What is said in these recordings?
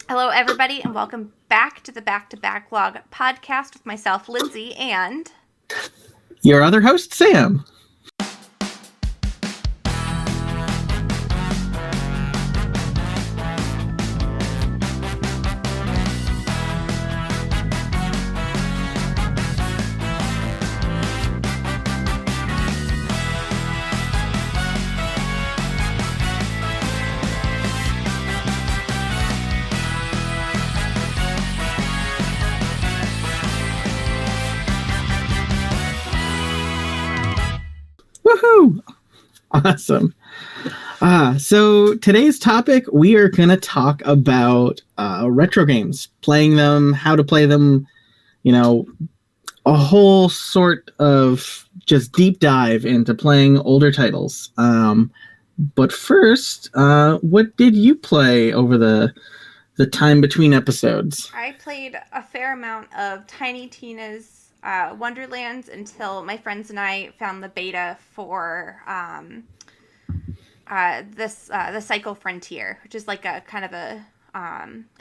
Hello, everybody, and welcome back to the Back to Backlog podcast with myself, Lindsay, and your other host, Sam. Woohoo! Awesome. So today's topic, we are going to talk about retro games, playing them, how to play them, a whole sort of just deep dive into playing older titles. But first, what did you play over the time between episodes? I played a fair amount of Tiny Tina's Wonderlands until my friends and I found the beta for the Cycle Frontier, which is like a kind of a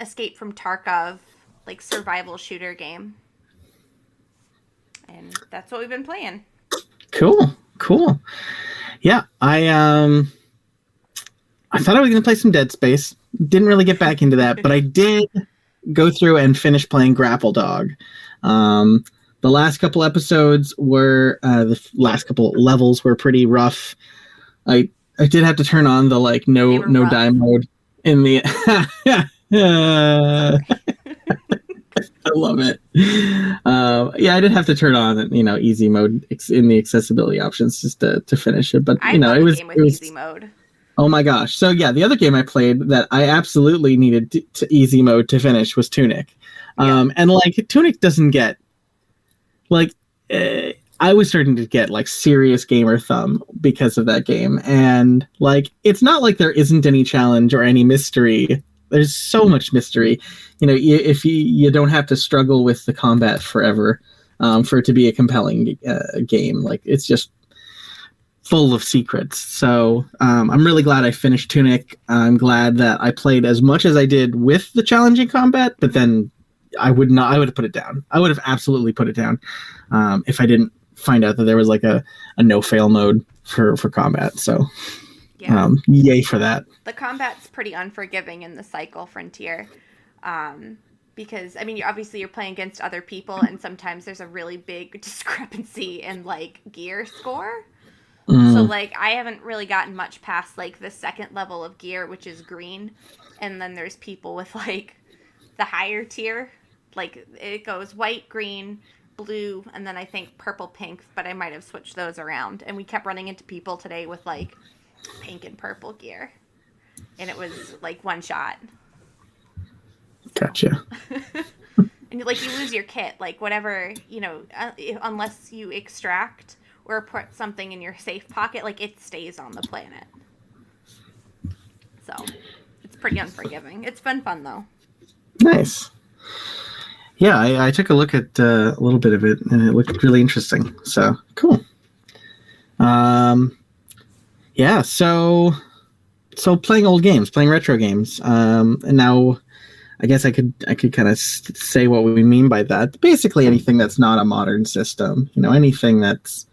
Escape from Tarkov, like survival shooter game. And that's what we've been playing. Cool. Yeah, I thought I was going to play some Dead Space. Didn't really get back into that, but I did go through and finish playing Grapple Dog. The last couple episodes were the last couple levels were pretty rough. I did have to turn on the no die mode in the. I love it. Yeah, I did have to turn on easy mode in the accessibility options just to finish it. But it was easy mode. Oh my gosh! So yeah, the other game I played that I absolutely needed to easy mode to finish was Tunic, and Tunic doesn't get. I was starting to get serious gamer thumb because of that game, and it's not like there isn't any challenge or any mystery. There's so much mystery, if you don't have to struggle with the combat forever for it to be a compelling game. It's just full of secrets. So I'm really glad I finished Tunic. I'm glad that I played as much as I did with the challenging combat, but then I would have put it down. I would have absolutely put it down if I didn't find out that there was a no fail mode for combat. So yay for that. The combat's pretty unforgiving in the Cycle Frontier because you're playing against other people, and sometimes there's a really big discrepancy in gear score. So I haven't really gotten much past the second level of gear, which is green, and then there's people with the higher tier, it goes white, green, blue, and then I think purple, pink, but I might have switched those around. And we kept running into people today with pink and purple gear, and it was one shot. Gotcha. And you lose your kit, whatever, unless you extract or put something in your safe pocket, it stays on the planet. So it's pretty unforgiving. It's been fun though. Nice. Yeah, I took a look at a little bit of it, and it looked really interesting. So cool. Yeah. So playing old games, playing retro games, and now I guess I could kind of say what we mean by that. Basically, anything that's not a modern system. Anything that's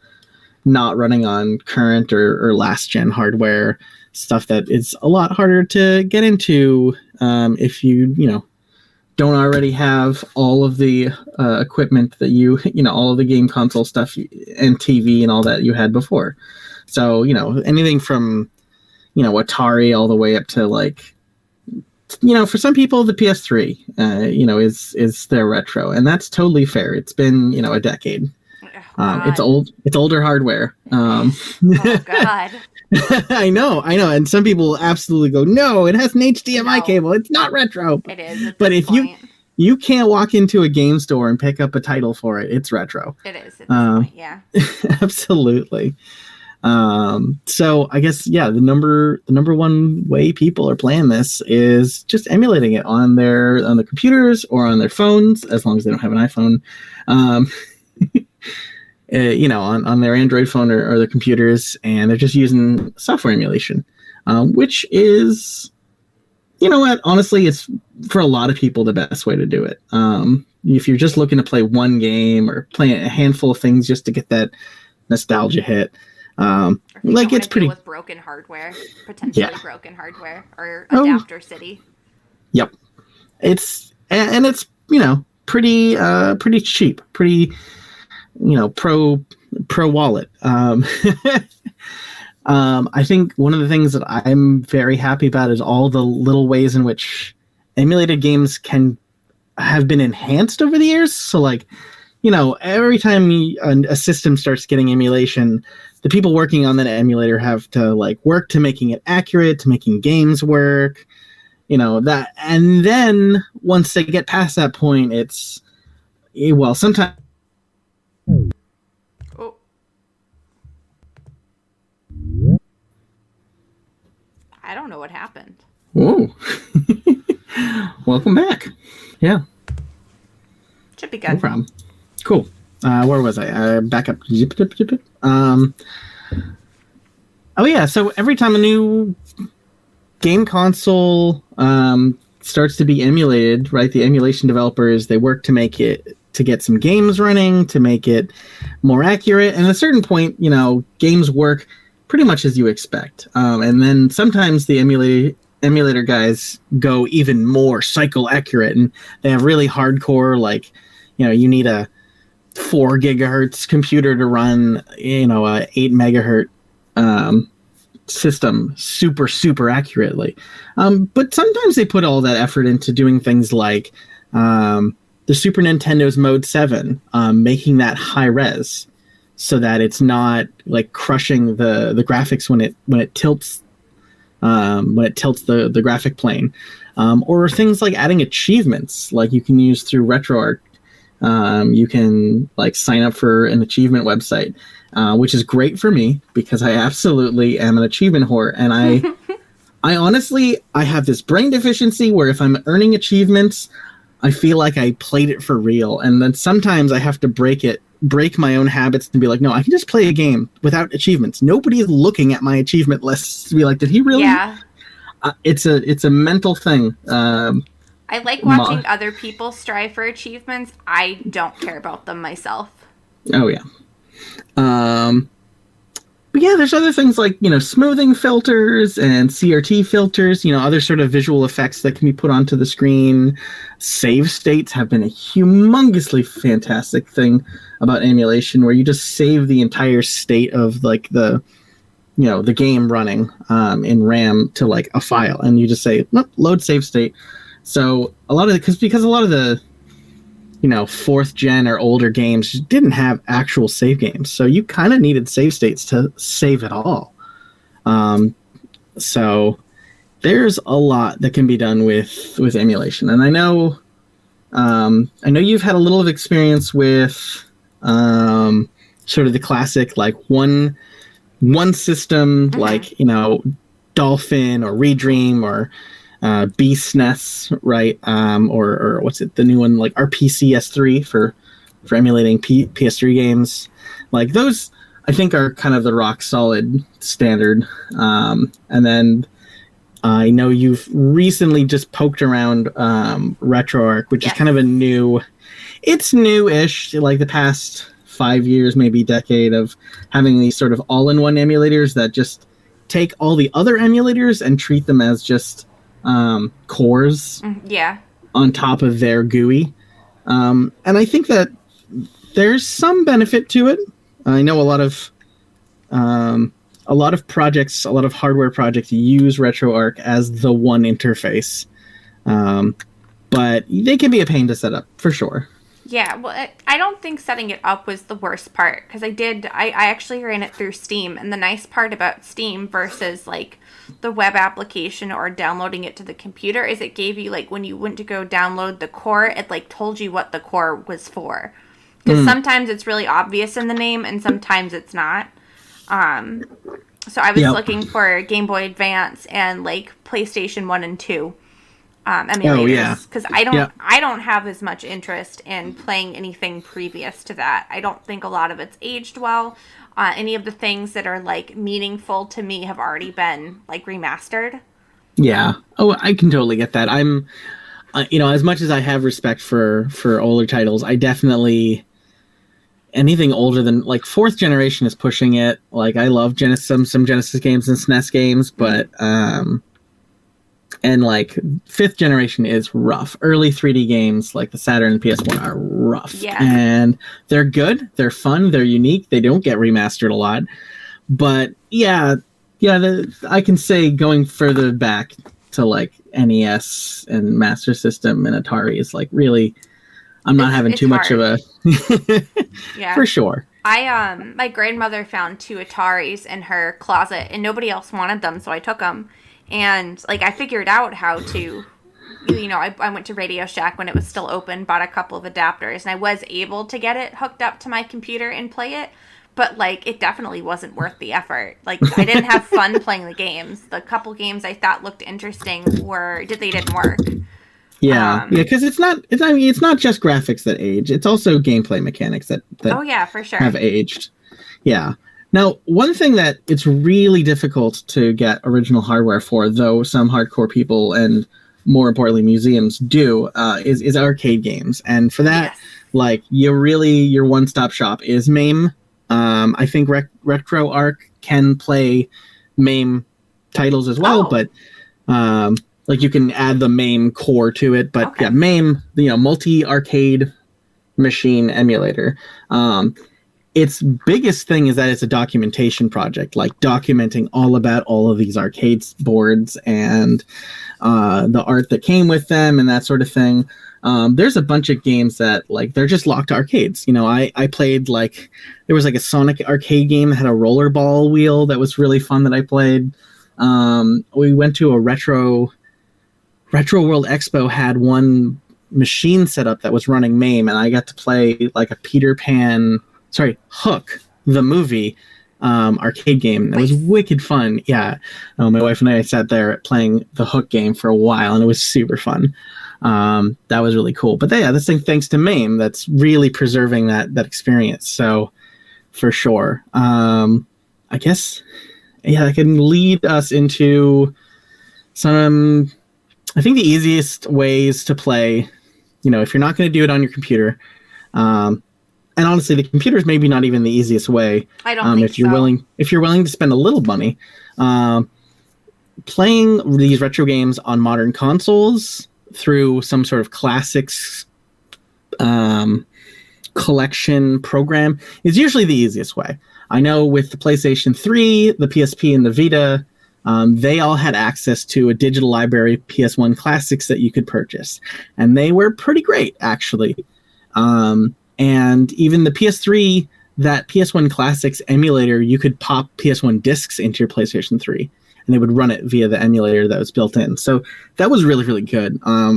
not running on current or last gen hardware, stuff that is a lot harder to get into if you don't already have all of the equipment that all of the game console stuff and TV and all that you had before. So, anything from, Atari all the way up to for some people, the PS3, is their retro, and that's totally fair. It's been, a decade. It's older hardware. Oh God. I know. And some people absolutely go, no, it has an HDMI cable. It's not retro. It is. But if you can't walk into a game store and pick up a title for it, it's retro. It is. At this point, yeah. Absolutely. So I guess, the number one way people are playing this is just emulating it on their computers or on their phones, as long as they don't have an iPhone. On their Android phone or their computers, and they're just using software emulation, which is, honestly, it's for a lot of people the best way to do it. If you're just looking to play one game or play a handful of things just to get that nostalgia hit, like it's pretty with broken hardware, potentially broken hardware or adapter city. Yep, it's pretty cheap, pretty pro wallet. I think one of the things that I'm very happy about is all the little ways in which emulated games have been enhanced over the years. So like, every time a system starts getting emulation, the people working on that emulator have to like work to making it accurate, to making games work, that. And then once they get past that point, it's, well, sometimes. Oh. I don't know what happened. Whoa. Welcome back. Yeah. Should be good. No problem. Cool. Where was I? Back up. Oh yeah. So every time a new game console starts to be emulated, right? The emulation developers, they work to make it, to get some games running, to make it more accurate. And at a certain point, games work pretty much as you expect. And then sometimes the emulator guys go even more cycle accurate, and they have really hardcore, like, you need a 4 gigahertz computer to run, a 8 megahertz system super accurately. But sometimes they put all that effort into doing things like the Super Nintendo's Mode 7, making that high res so that it's not like crushing the graphics when it tilts the graphic plane, or things like adding achievements like you can use through RetroArch. You can like sign up for an achievement website, which is great for me because I absolutely am an achievement whore, and I honestly have this brain deficiency where if I'm earning achievements, I feel like I played it for real, and then sometimes I have to break my own habits and be like, no, I can just play a game without achievements. Nobody's looking at my achievement lists to be like, did he really? Yeah. It's a mental thing. I like watching other people strive for achievements. I don't care about them myself. Oh yeah. But yeah, there's other things like, smoothing filters and CRT filters, other sort of visual effects that can be put onto the screen. Save states have been a humongously fantastic thing about emulation, where you just save the entire state of like the game running in RAM to like a file, and you just say, nope, load save state. So because a lot of the 4th gen or older games didn't have actual save games, so you kind of needed save states to save it all. So there's a lot that can be done with emulation, and I know you've had a little of experience with sort of the classic like one system, like Dolphin or Redream or BSNES, right? Or what's it? The new one, like RPCS3 for emulating PS3 games. Like those, I think, are kind of the rock solid standard. And then I know you've recently just poked around RetroArch, which is kind of it's new-ish, like the past 5 years, maybe decade, of having these sort of all-in-one emulators that just take all the other emulators and treat them as just cores on top of their GUI. And I think that there's some benefit to it. I know a lot of projects, a lot of hardware projects use RetroArch as the one interface. But they can be a pain to set up, for sure. Yeah, well, I don't think setting it up was the worst part, because I actually ran it through Steam, and the nice part about Steam versus, like, the web application or downloading it to the computer is it gave you, like, when you went to go download the core, it, like, told you what the core was for. Because sometimes it's really obvious in the name, and sometimes it's not. So I was looking for Game Boy Advance and, like, PlayStation 1 and 2. Emulators, because I don't have as much interest in playing anything previous to that. I don't think a lot of it's aged well. Any of the things that are like meaningful to me have already been like remastered. Yeah. Oh, I can totally get that. I'm as much as I have respect for older titles, I definitely anything older than like fourth generation is pushing it. Like I love some Genesis games and SNES games, but and like fifth generation is rough. Early 3D games like the Saturn and PS1 are rough. Yeah. And they're good, they're fun, they're unique, they don't get remastered a lot. But I can say going further back to like NES and Master System and Atari is like really I'm not having too much of a for sure. My grandmother found 2 Ataris in her closet and nobody else wanted them, so I took them. And like I figured out how to, I went to Radio Shack when it was still open, bought a couple of adapters, and I was able to get it hooked up to my computer and play it. But like it definitely wasn't worth the effort. Like I didn't have fun playing the games. The couple games I thought looked interesting didn't work. Yeah, because it's not just graphics that age. It's also gameplay mechanics that oh yeah, for sure, have aged. Yeah. Now, one thing that it's really difficult to get original hardware for, though some hardcore people and more importantly museums do, is arcade games. And for that, like your one-stop shop is MAME. I think RetroArch can play MAME titles as well, but like you can add the MAME core to it. But yeah, MAME, multi-arcade machine emulator. Its biggest thing is that it's a documentation project, like documenting all about all of these arcade boards and the art that came with them and that sort of thing. There's a bunch of games that like they're just locked to arcades. I played like there was like a Sonic arcade game that had a rollerball wheel that was really fun that I played. We went to a Retro World Expo, had one machine set up that was running MAME, and I got to play like a Hook, the movie arcade game. It was wicked fun. Yeah. My wife and I sat there playing the Hook game for a while, and it was super fun. That was really cool. But yeah, this thing, thanks to MAME, that's really preserving that experience. So for sure. I guess, that can lead us into some, I think the easiest ways to play, if you're not going to do it on your computer, and honestly, the computer is maybe not even the easiest way. I don't think if you're willing to spend a little money, playing these retro games on modern consoles through some sort of classics collection program is usually the easiest way. I know with the PlayStation 3, the PSP, and the Vita, they all had access to a digital library PS1 classics that you could purchase, and they were pretty great, actually. And even the PS3, that PS1 Classics emulator, you could pop PS1 discs into your PlayStation 3, and they would run it via the emulator that was built in. So that was really, really good. I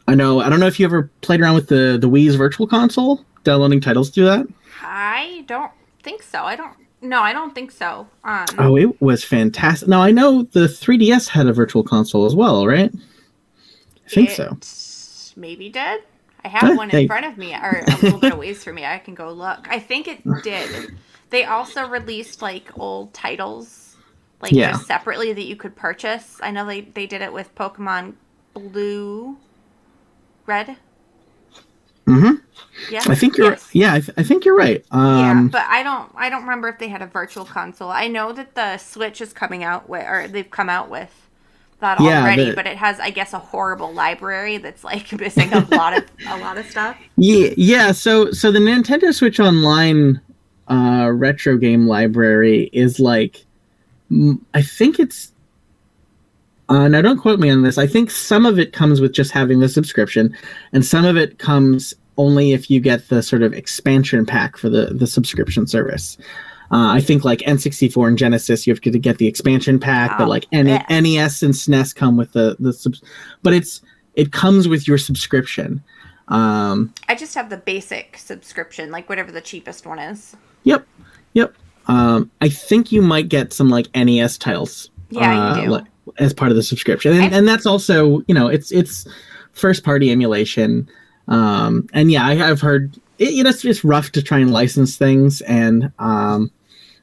don't know if you ever played around with the Wii's Virtual Console, downloading titles through that. I don't think so. I don't think so. It was fantastic. Now, I know the 3DS had a Virtual Console as well, right? I think so. Maybe did. I have one in front of me, or a little bit of ways from me. I can go look. I think it did. They also released like old titles, like just separately that you could purchase. I know they did it with Pokemon Blue, Red. Mm-hmm. Yeah, I think you're. Yes. Yeah, I think you're right. But I don't remember if they had a Virtual Console. I know that the Switch is coming out with, or they've come out with that already, but it has, I guess, a horrible library that's like missing a lot of stuff. Yeah. So the Nintendo Switch Online retro game library is like, I think it's. Now, don't quote me on this. I think some of it comes with just having the subscription, and some of it comes only if you get the sort of expansion pack for the subscription service. I think like N64 and Genesis, you have to get the expansion pack, but like NES and SNES come with but it comes with your subscription. I just have the basic subscription, like whatever the cheapest one is. Yep. I think you might get some like NES titles. Yeah, you do. As part of the subscription, and that's also it's first party emulation. And yeah, I've heard it's just rough to try and license things, and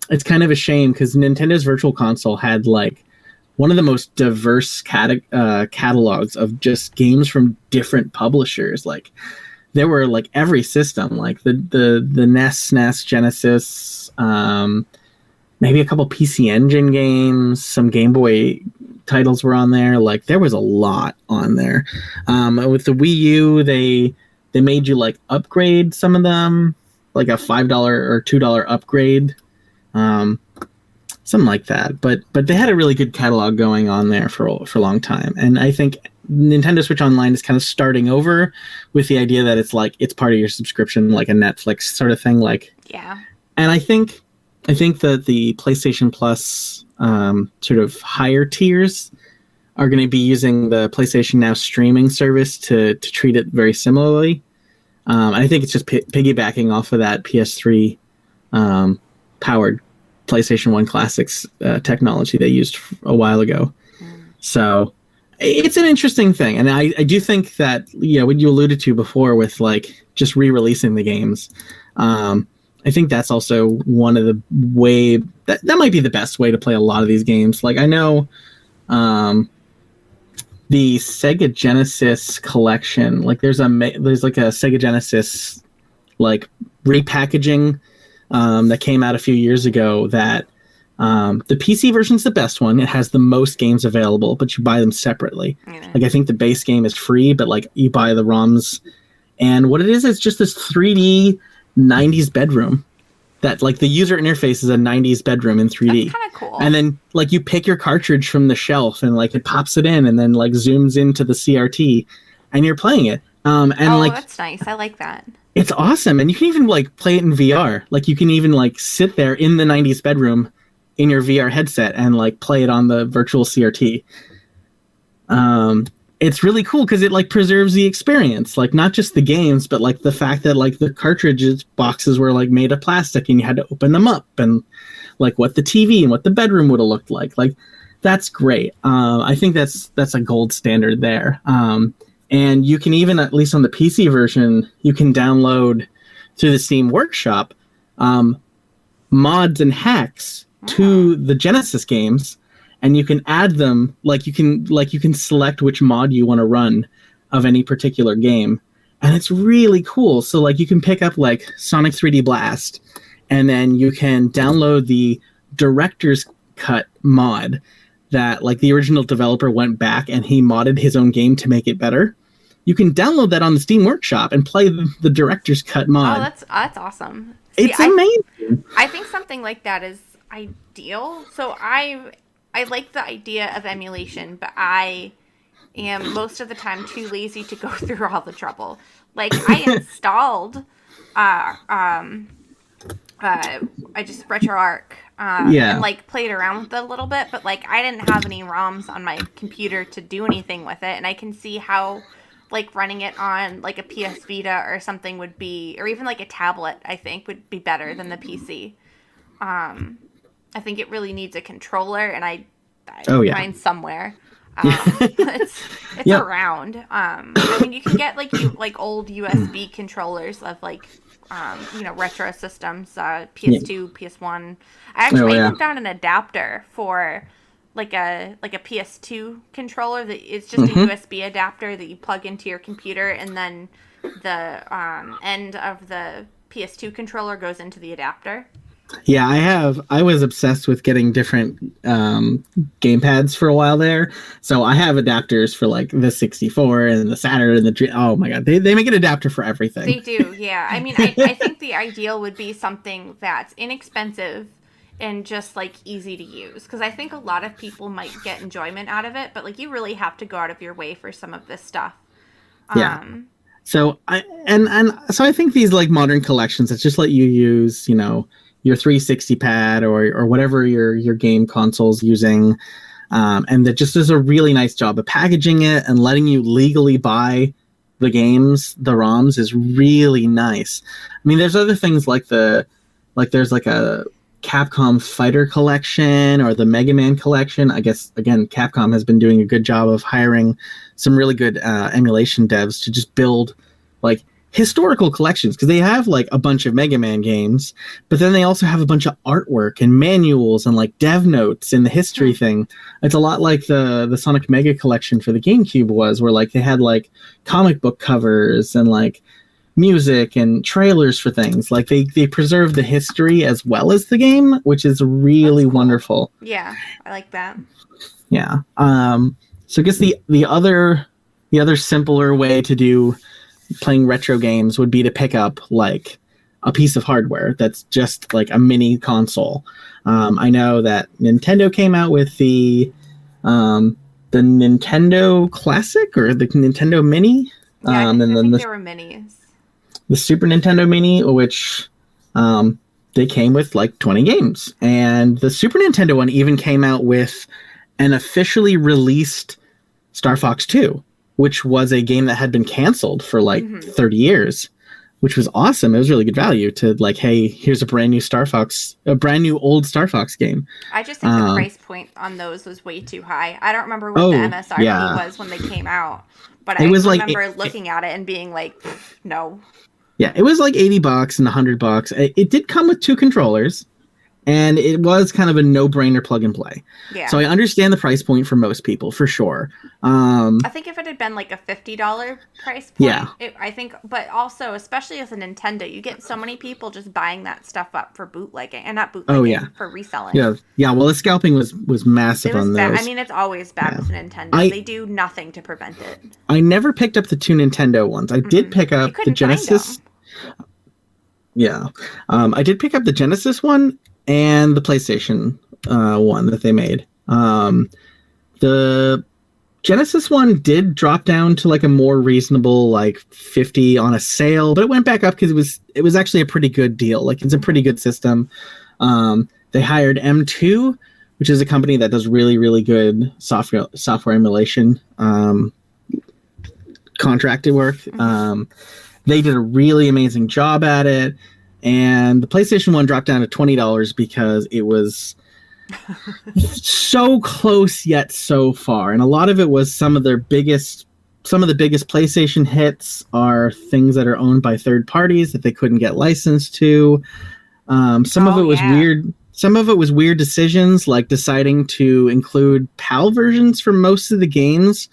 it's kind of a shame because Nintendo's Virtual Console had like one of the most diverse catalogs of just games from different publishers. Like there were like every system, like the NES, SNES, Genesis, maybe a couple PC Engine games, some Game Boy titles were on there. Like there was a lot on there. With the Wii U, they made you like upgrade some of them, like a $5 or $2 upgrade, something like that. But they had a really good catalog going on there for a long time. And I think Nintendo Switch Online is kind of starting over with the idea that it's like it's part of your subscription, like a Netflix sort of thing. Like yeah. And I think that the PlayStation Plus sort of higher tiers are going to be using the PlayStation Now streaming service to treat it very similarly. I think it's just piggybacking off of that PS3 powered PlayStation 1 Classics technology they used a while ago. So it's an interesting thing. And I do think that, what you alluded to before with like just re-releasing the games, I think that's also one of the that might be the best way to play a lot of these games. Like I know the Sega Genesis collection, like there's like a Sega Genesis like repackaging that came out a few years ago that the PC version's the best one. It has the most games available, but you buy them separately. Mm-hmm. Like I think the base game is free, but like you buy the ROMs. And what it is just this 3D 90s bedroom that like the user interface is a 90s bedroom in 3D. That's kind of cool. And then like you pick your cartridge from the shelf and like it pops it in and then like zooms into the CRT and you're playing it. That's nice. I like that. It's awesome. And you can even like play it in VR. Like you can even like sit there in the 90s bedroom in your VR headset and like play it on the virtual CRT. It's really cool because it like preserves the experience, like not just the games, but like the fact that like the cartridges boxes were like made of plastic and you had to open them up and like what the TV and what the bedroom would have looked like. Like that's great. I think that's a gold standard there. And you can even, at least on the PC version, you can download through the Steam Workshop mods and hacks to the Genesis games. And you can add them, like you can select which mod you want to run of any particular game. And it's really cool. So like you can pick up like Sonic 3D Blast and then you can download the director's cut mod that like the original developer went back and he modded his own game to make it better. You can download that on the Steam Workshop and play the director's cut mod. Oh, that's awesome. It's amazing. I think something like that is ideal. So I like the idea of emulation, but I am most of the time too lazy to go through all the trouble. Like I installed I just RetroArch and like played around with it a little bit, but like I didn't have any ROMs on my computer to do anything with it, and I can see how like running it on like a PS Vita or something would be, or even like a tablet, I think would be better than the PC. I think it really needs a controller, and I find somewhere. It's around. I mean, you can get like old USB controllers of like retro systems, PS2, PS1. I actually even found an adapter for like a PS2 controller that is just a USB adapter that you plug into your computer, and then the end of the PS2 controller goes into the adapter. Yeah, I was obsessed with getting different game pads for a while there. So I have adapters for like the 64 and the Saturn and the oh my god, they make an adapter for everything. They do, yeah. I mean, I think the ideal would be something that's inexpensive and just like easy to use, because I think a lot of people might get enjoyment out of it, but like you really have to go out of your way for some of this stuff. So I think these like modern collections, it's just let you use, your 360 pad or whatever your game console's using, and that just does a really nice job of packaging it and letting you legally buy the games, the ROMs, is really nice. I mean, there's other things like there's like a Capcom Fighter collection or the Mega Man collection. I guess again, Capcom has been doing a good job of hiring some really good emulation devs to just build like historical collections, because they have like a bunch of Mega Man games, but then they also have a bunch of artwork and manuals and like dev notes in the history thing. It's a lot like the Sonic Mega collection for the GameCube was, where like they had like comic book covers and like music and trailers for things. Like they preserve the history as well as the game, which is really wonderful. Yeah, I like that. Yeah. So I guess the other simpler way to do playing retro games would be to pick up like a piece of hardware that's just like a mini console. I know that Nintendo came out with the Nintendo Classic or the Nintendo Mini. Yeah, I think there were minis. The Super Nintendo Mini, which they came with like 20 games. And the Super Nintendo one even came out with an officially released Star Fox 2, which was a game that had been canceled for like 30 years, which was awesome. It was really good value to like, hey, here's a brand new old Star Fox game. I just think the price point on those was way too high. I don't remember what the MSRP was when they came out, but I remember looking at it and being like, no. Yeah, it was like $80 and $100. It did come with 2 controllers. And it was kind of a no-brainer plug and play. Yeah. So I understand the price point for most people, for sure. I think if it had been like a $50 price point, I think, but also, especially as a Nintendo, you get so many people just buying that stuff up for bootlegging, and not bootlegging, for reselling. Yeah. Well, the scalping was massive on those. I mean, it's always bad with Nintendo. They do nothing to prevent it. I never picked up the 2 Nintendo ones. I did pick up the Genesis. Yeah. I did pick up the Genesis one and the PlayStation one that they made. The Genesis one did drop down to like a more reasonable like $50 on a sale, but it went back up because it was actually a pretty good deal. Like it's a pretty good system. They hired M2, which is a company that does really, really good software emulation contracted work. They did a really amazing job at it. And the PlayStation 1 dropped down to $20 because it was so close yet so far. And a lot of it was some of the biggest PlayStation hits are things that are owned by third parties that they couldn't get licensed to. Some of it was weird. Some of it was weird decisions, like deciding to include PAL versions for most of the games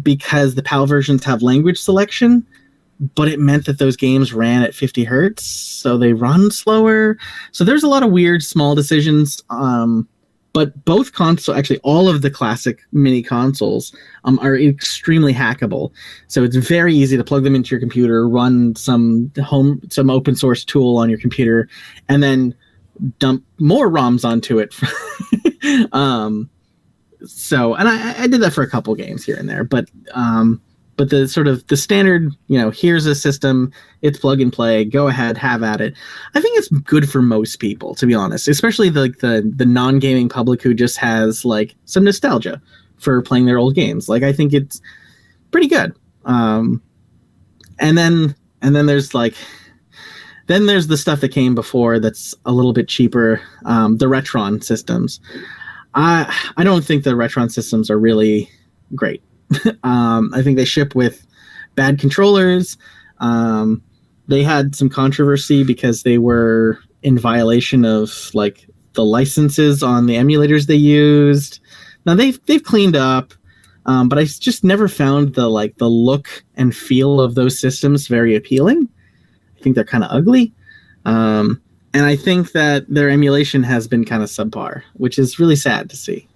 because the PAL versions have language selection. But it meant that those games ran at 50 hertz, so they run slower. So there's a lot of weird small decisions. But both consoles, actually all of the classic mini consoles, are extremely hackable. So it's very easy to plug them into your computer, run some open source tool on your computer, and then dump more ROMs onto it. So, and I did that for a couple games here and there, but the sort of the standard, here's a system, it's plug and play, go ahead, have at it. I think it's good for most people, to be honest, especially the non-gaming public who just has like some nostalgia for playing their old games. Like I think it's pretty good. And then there's there's the stuff that came before that's a little bit cheaper, the Retron systems. I don't think the Retron systems are really great. I think they ship with bad controllers. They had some controversy because they were in violation of like the licenses on the emulators they used. Now they've cleaned up, but I just never found the look and feel of those systems very appealing. I think they're kind of ugly. And I think that their emulation has been kind of subpar, which is really sad to see.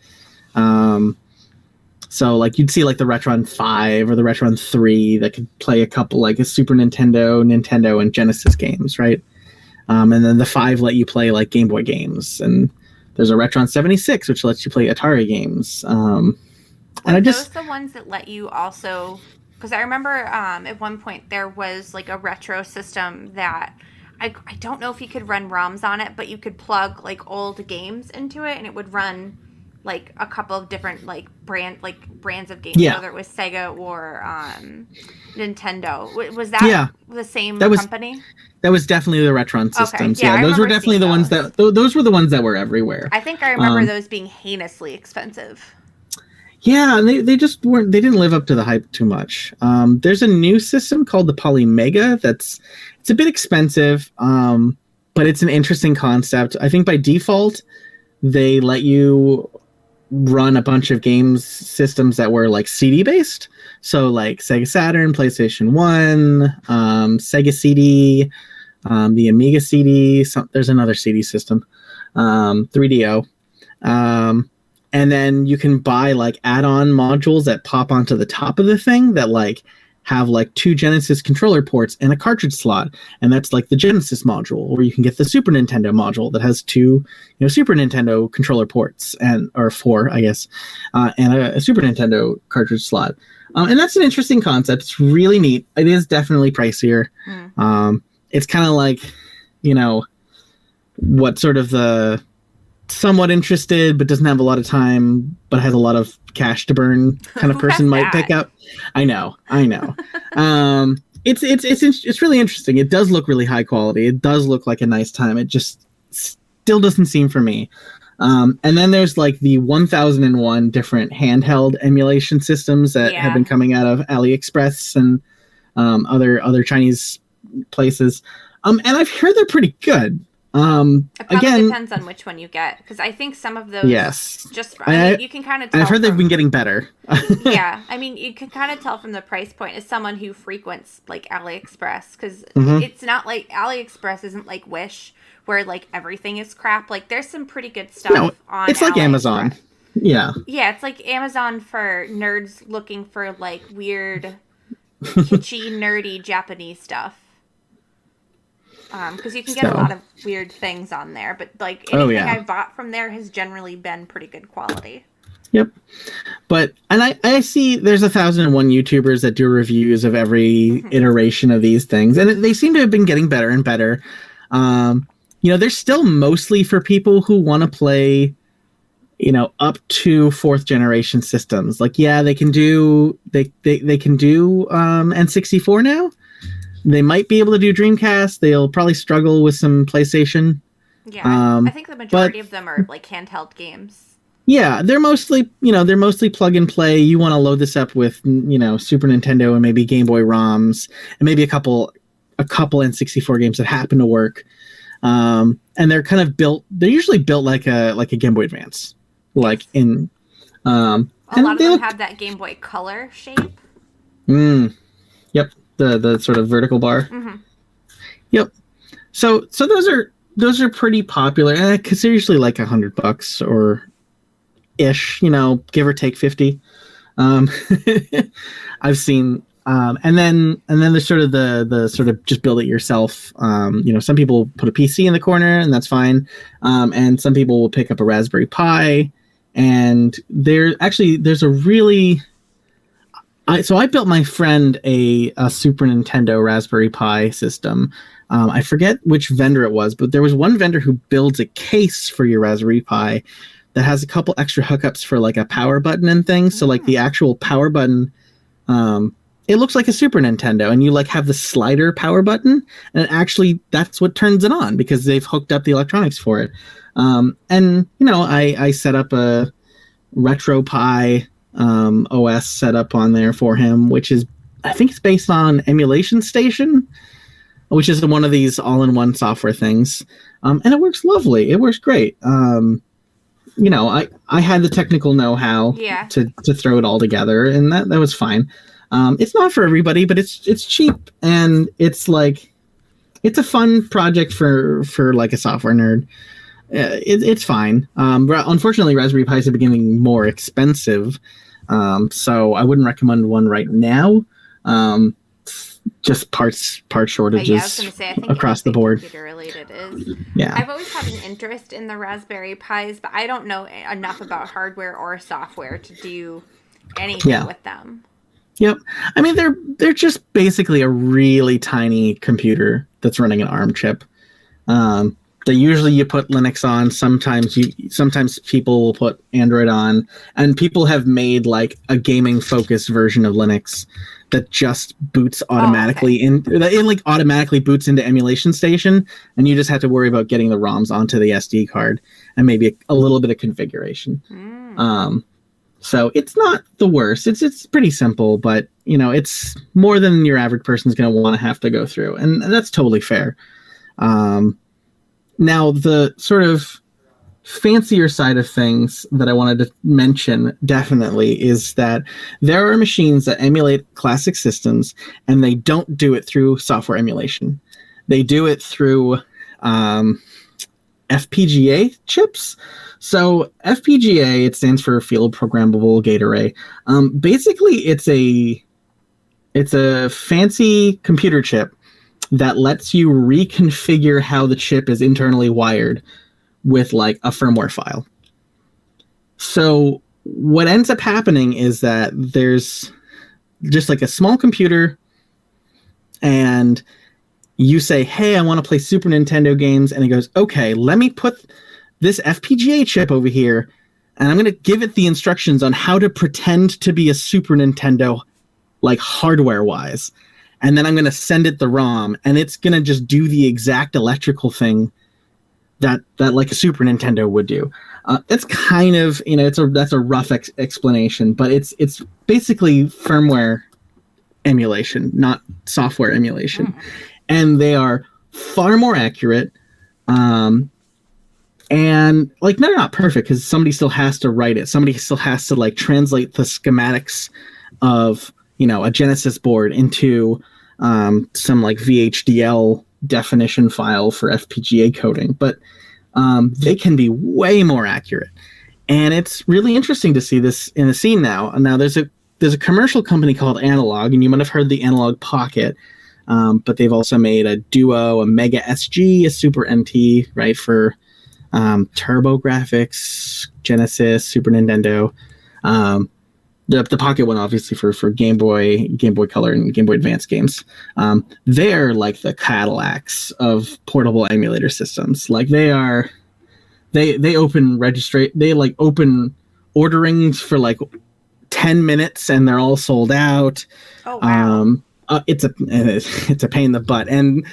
So like you'd see like the Retron 5 or the Retron 3 that could play a couple like a Super Nintendo, and Genesis games, right? And then the 5 let you play like Game Boy games, and there's a Retron 76 which lets you play Atari games. And those the ones that let you also, because I remember at one point there was like a retro system that I don't know if you could run ROMs on it, but you could plug like old games into it and it would run like a couple of different brands of games, whether it was Sega or Nintendo. Was that the same company? That was definitely the Retron systems. Okay. Yeah, those were definitely the ones those were the ones that were everywhere. I think I remember those being heinously expensive. Yeah, and they just weren't. They didn't live up to the hype too much. There's a new system called the Polymega. It's a bit expensive, but it's an interesting concept. I think by default they let you run a bunch of games systems that were like CD based. So like Sega Saturn, PlayStation 1, Sega CD, the Amiga CD. There's another CD system, 3DO. And then you can buy like add-on modules that pop onto the top of the thing that like have like 2 Genesis controller ports and a cartridge slot, and that's like the Genesis module. Or you can get the Super Nintendo module that has 2, Super Nintendo controller ports or 4, I guess, and a Super Nintendo cartridge slot. And that's an interesting concept. It's really neat. It is definitely pricier. It's kind of like, what sort of the somewhat interested but doesn't have a lot of time but has a lot of cash to burn kind of person might pick up. I know. It's really interesting. It does look really high quality. It does look like a nice time. It just still doesn't seem for me. And then there's like the 1001 different handheld emulation systems that have been coming out of AliExpress and other Chinese places. And I've heard they're pretty good. It probably depends on which one you get, because I think some of those you can kind of tell. I've heard they've been getting better. Yeah, I mean, you can kind of tell from the price point as someone who frequents like AliExpress, because it's not like AliExpress isn't like Wish where like everything is crap. Like there's some pretty good stuff on it's like Amazon. Yeah, it's like Amazon for nerds looking for like weird kitschy nerdy Japanese stuff. Because you can get a lot of weird things on there, but like anything I've bought from there has generally been pretty good quality. Yep. And I see there's 1,001 YouTubers that do reviews of every iteration of these things, and they seem to have been getting better and better. They're still mostly for people who want to play, up to 4th generation systems. Like, they can do they can do N64 now. They might be able to do Dreamcast. They'll probably struggle with some PlayStation. Yeah, I think the majority of them are like handheld games. Yeah, they're mostly plug and play. You want to load this up with Super Nintendo and maybe Game Boy ROMs and maybe a couple N64 games that happen to work. And they're kind of built. They're usually built like a Game Boy Advance, like in. A lot of them have that Game Boy Color shape. Yep. The sort of vertical bar. Yep. So those are pretty popular because they're usually like $100 or ish, give or take 50. I've seen, and then there's sort of the sort of just build it yourself. Some people put a PC in the corner and that's fine, and some people will pick up a Raspberry Pi, and there's a really So I built my friend a Super Nintendo Raspberry Pi system. I forget which vendor it was, but there was one vendor who builds a case for your Raspberry Pi that has a couple extra hookups for like a power button and things. So like the actual power button, it looks like a Super Nintendo, and you like have the slider power button, and actually that's what turns it on because they've hooked up the electronics for it. I set up a RetroPie OS setup on there for him, which is, I think it's based on Emulation Station, which is one of these all-in-one software things. And it works lovely. It works great. I had the technical know-how to throw it all together, and that was fine. It's not for everybody, but it's cheap, and it's a fun project for like a software nerd. It's fine. Unfortunately, Raspberry Pis are becoming more expensive, so I wouldn't recommend one right now. Just parts shortages I was gonna say, I think across the board. Computer related is. Yeah. I've always had an interest in the Raspberry Pis, but I don't know enough about hardware or software to do anything with them. Yep. I mean, they're just basically a really tiny computer that's running an ARM chip. That usually you put Linux on. Sometimes people will put Android on, and people have made like a gaming focused version of Linux that just boots automatically it automatically boots into Emulation Station, and you just have to worry about getting the ROMs onto the SD card and maybe a little bit of configuration. So it's not the worst. It's pretty simple, but it's more than your average person's going to want to have to go through, and that's totally fair. Now, the sort of fancier side of things that I wanted to mention definitely is that there are machines that emulate classic systems, and they don't do it through software emulation. They do it through FPGA chips. So FPGA, it stands for Field Programmable Gate Array. Basically, it's a fancy computer chip that lets you reconfigure how the chip is internally wired with like a firmware file. So what ends up happening is that there's just like a small computer, and you say, hey, I want to play Super Nintendo games, and it goes, okay, let me put this FPGA chip over here, and I'm going to give it the instructions on how to pretend to be a Super Nintendo, like hardware-wise. And then I'm going to send it the ROM, and it's going to just do the exact electrical thing that like a Super Nintendo would do. It's kind of, that's a rough explanation, but it's basically firmware emulation, not software emulation. Mm. And they are far more accurate. And like, they're not perfect because somebody still has to write it. Somebody still has to like translate the schematics of, a Genesis board into some like VHDL definition file for FPGA coding. But they can be way more accurate. And it's really interesting to see this in a scene now. Now there's a commercial company called Analog, and you might have heard the Analog Pocket. But they've also made a Duo, a Mega SG, a Super NT, right, for TurboGrafx, Genesis, Super Nintendo. The Pocket one, obviously, for Game Boy Color, and Game Boy Advance games. They're like the Cadillacs of portable emulator systems. Like they open they like open orderings for like 10 minutes, and they're all sold out. Oh wow. It's a pain in the butt, and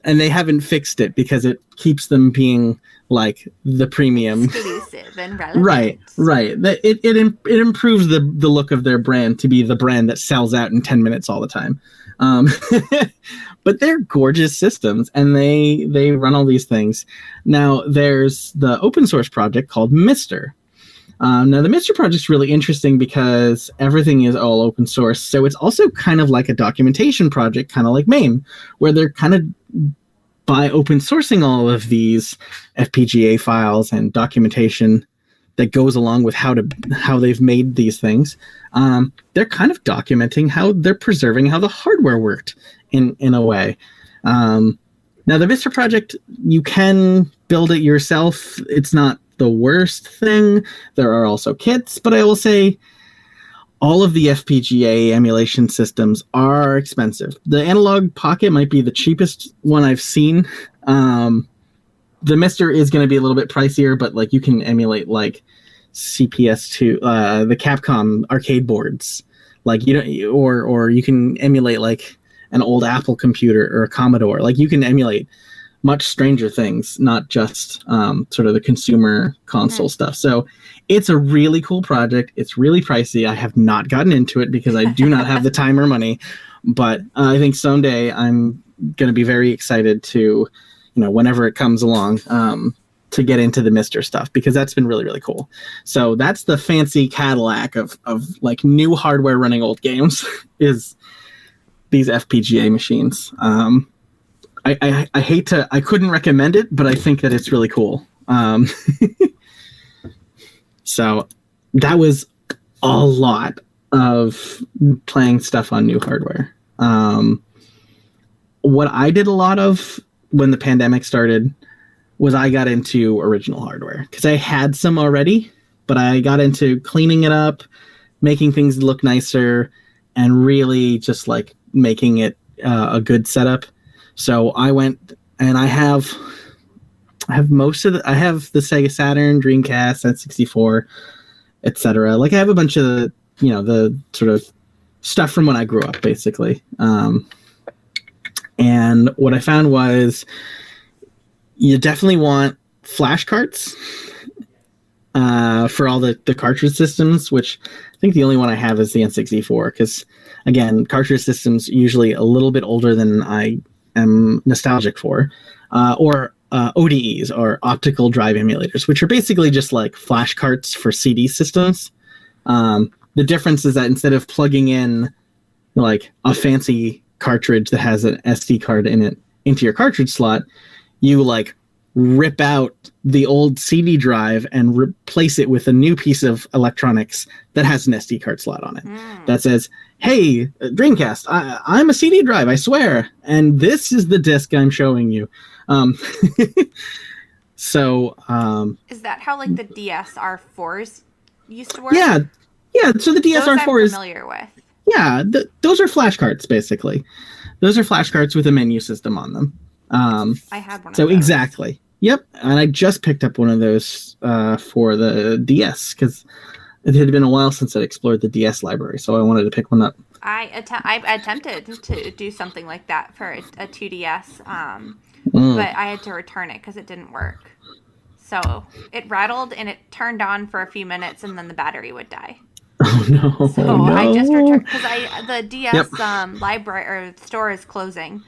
they haven't fixed it because it keeps them being like the premium, exclusive and relevant. Right. It improves the look of their brand to be the brand that sells out in 10 minutes all the time. But they're gorgeous systems, and they run all these things. Now there's the open source project called Mister. Now the Mister project's really interesting because everything is all open source. So it's also kind of like a documentation project, kind of like MAME, where they're kind of, by open sourcing all of these FPGA files and documentation that goes along with how they've made these things, they're kind of documenting how they're preserving how the hardware worked in a way. Now the Mister project, you can build it yourself. It's not the worst thing. There are also kits, but I will say all of the FPGA emulation systems are expensive. The Analog Pocket might be the cheapest one I've seen. The Mister is going to be a little bit pricier, but like you can emulate like CPS2, the Capcom arcade boards, like or you can emulate like an old Apple computer or a Commodore. Like you can emulate much stranger things, not just sort of the consumer console stuff. So it's a really cool project. It's really pricey. I have not gotten into it because I do not have the time or money, but I think someday I'm going to be very excited to, whenever it comes along, to get into the Mister stuff, because that's been really, really cool. So that's the fancy Cadillac of like new hardware running old games is these FPGA machines. I couldn't recommend it, but I think that it's really cool. So that was a lot of playing stuff on new hardware. What I did a lot of when the pandemic started was I got into original hardware because I had some already, but I got into cleaning it up, making things look nicer, and really just like making it a good setup. So I went and I have the Sega Saturn, Dreamcast, N64, etc. Like I have a bunch of the sort of stuff from when I grew up, basically. And what I found was you definitely want flash carts. for all the cartridge systems, which I think the only one I have is the N64, because, again, cartridge systems usually a little bit older than I am nostalgic for, or ODEs, or optical drive emulators, which are basically just like flash carts for CD systems. The difference is that instead of plugging in like a fancy cartridge that has an SD card in it into your cartridge slot, you like rip out the old CD drive and replace it with a new piece of electronics that has an SD card slot on it that says, "Hey, Dreamcast, I'm a CD drive, I swear, and this is the disc I'm showing you." So, is that how like the DSR4s used to work? Yeah. So the DSR4 is familiar with. Yeah, those are flash carts basically. Those are flash carts with a menu system on them. I had one. So of those. Exactly. Yep, and I just picked up one of those for the DS because it had been a while since I explored the DS library, so I wanted to pick one up. I attempted to do something like that for a 2DS, but I had to return it because it didn't work. So it rattled and it turned on for a few minutes, and then the battery would die. Oh no! So no. I just returned because the DS library or store is closing.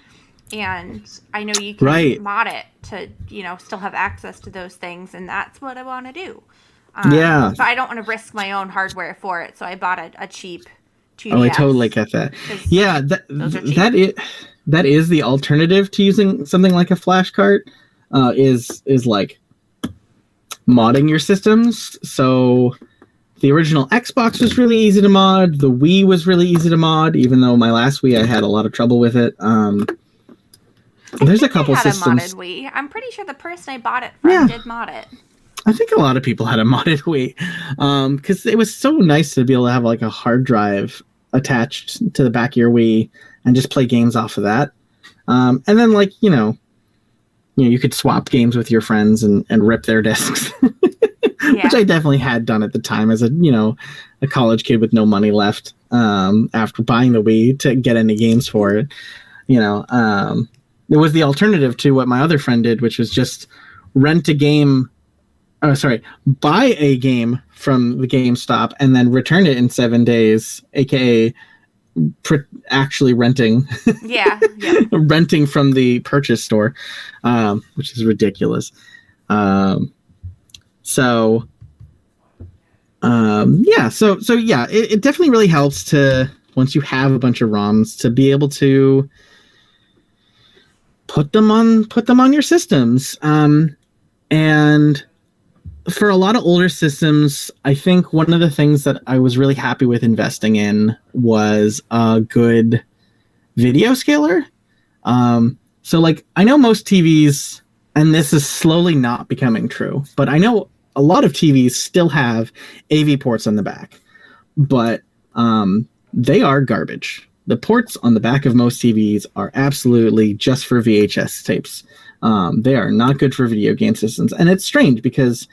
And I know you can mod it to, still have access to those things, and that's what I want to do. But I don't want to risk my own hardware for it, so I bought a cheap 2DS. Oh, I totally get that. Yeah, that is the alternative to using something like a flash cart. Is like modding your systems. So the original Xbox was really easy to mod. The Wii was really easy to mod, even though my last Wii I had a lot of trouble with it. There's a couple systems. A modded Wii. I'm pretty sure the person I bought it from did mod it. I think a lot of people had a modded Wii, because it was so nice to be able to have like a hard drive attached to the back of your Wii and just play games off of that. And then like you could swap games with your friends and rip their discs, which I definitely had done at the time as a college kid with no money left after buying the Wii to get into games for it. It was the alternative to what my other friend did, which was just buy a game from the GameStop and then return it in 7 days, aka actually renting. Renting from the purchase store, which is ridiculous. It definitely really helps to, once you have a bunch of ROMs, to be able to put them on your systems. And for a lot of older systems, I think one of the things that I was really happy with investing in was a good video scaler. So like I know most TVs, and this is slowly not becoming true, but I know a lot of TVs still have AV ports on the back, but they are garbage. The ports on the back of most TVs are absolutely just for VHS tapes. They are not good for video game systems. And it's strange because,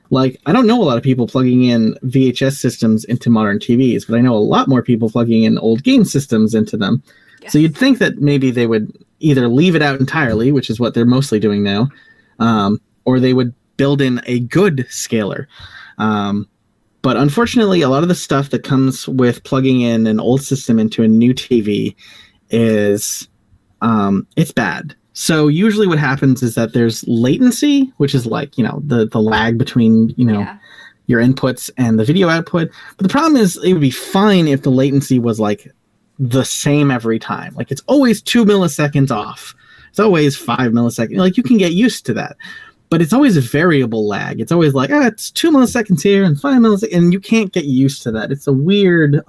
like, I don't know a lot of people plugging in VHS systems into modern TVs, but I know a lot more people plugging in old game systems into them. Yes. So you'd think that maybe they would either leave it out entirely, which is what they're mostly doing now, or they would build in a good scaler. But unfortunately, a lot of the stuff that comes with plugging in an old system into a new TV is it's bad. So usually what happens is that there's latency, which is like, the lag between, your inputs and the video output. But the problem is it would be fine if the latency was like the same every time. Like it's always 2 milliseconds off. It's always 5 milliseconds. Like you can get used to that. But it's always a variable lag. It's always like, it's 2 milliseconds here and 5 milliseconds, and you can't get used to that. It's a weird,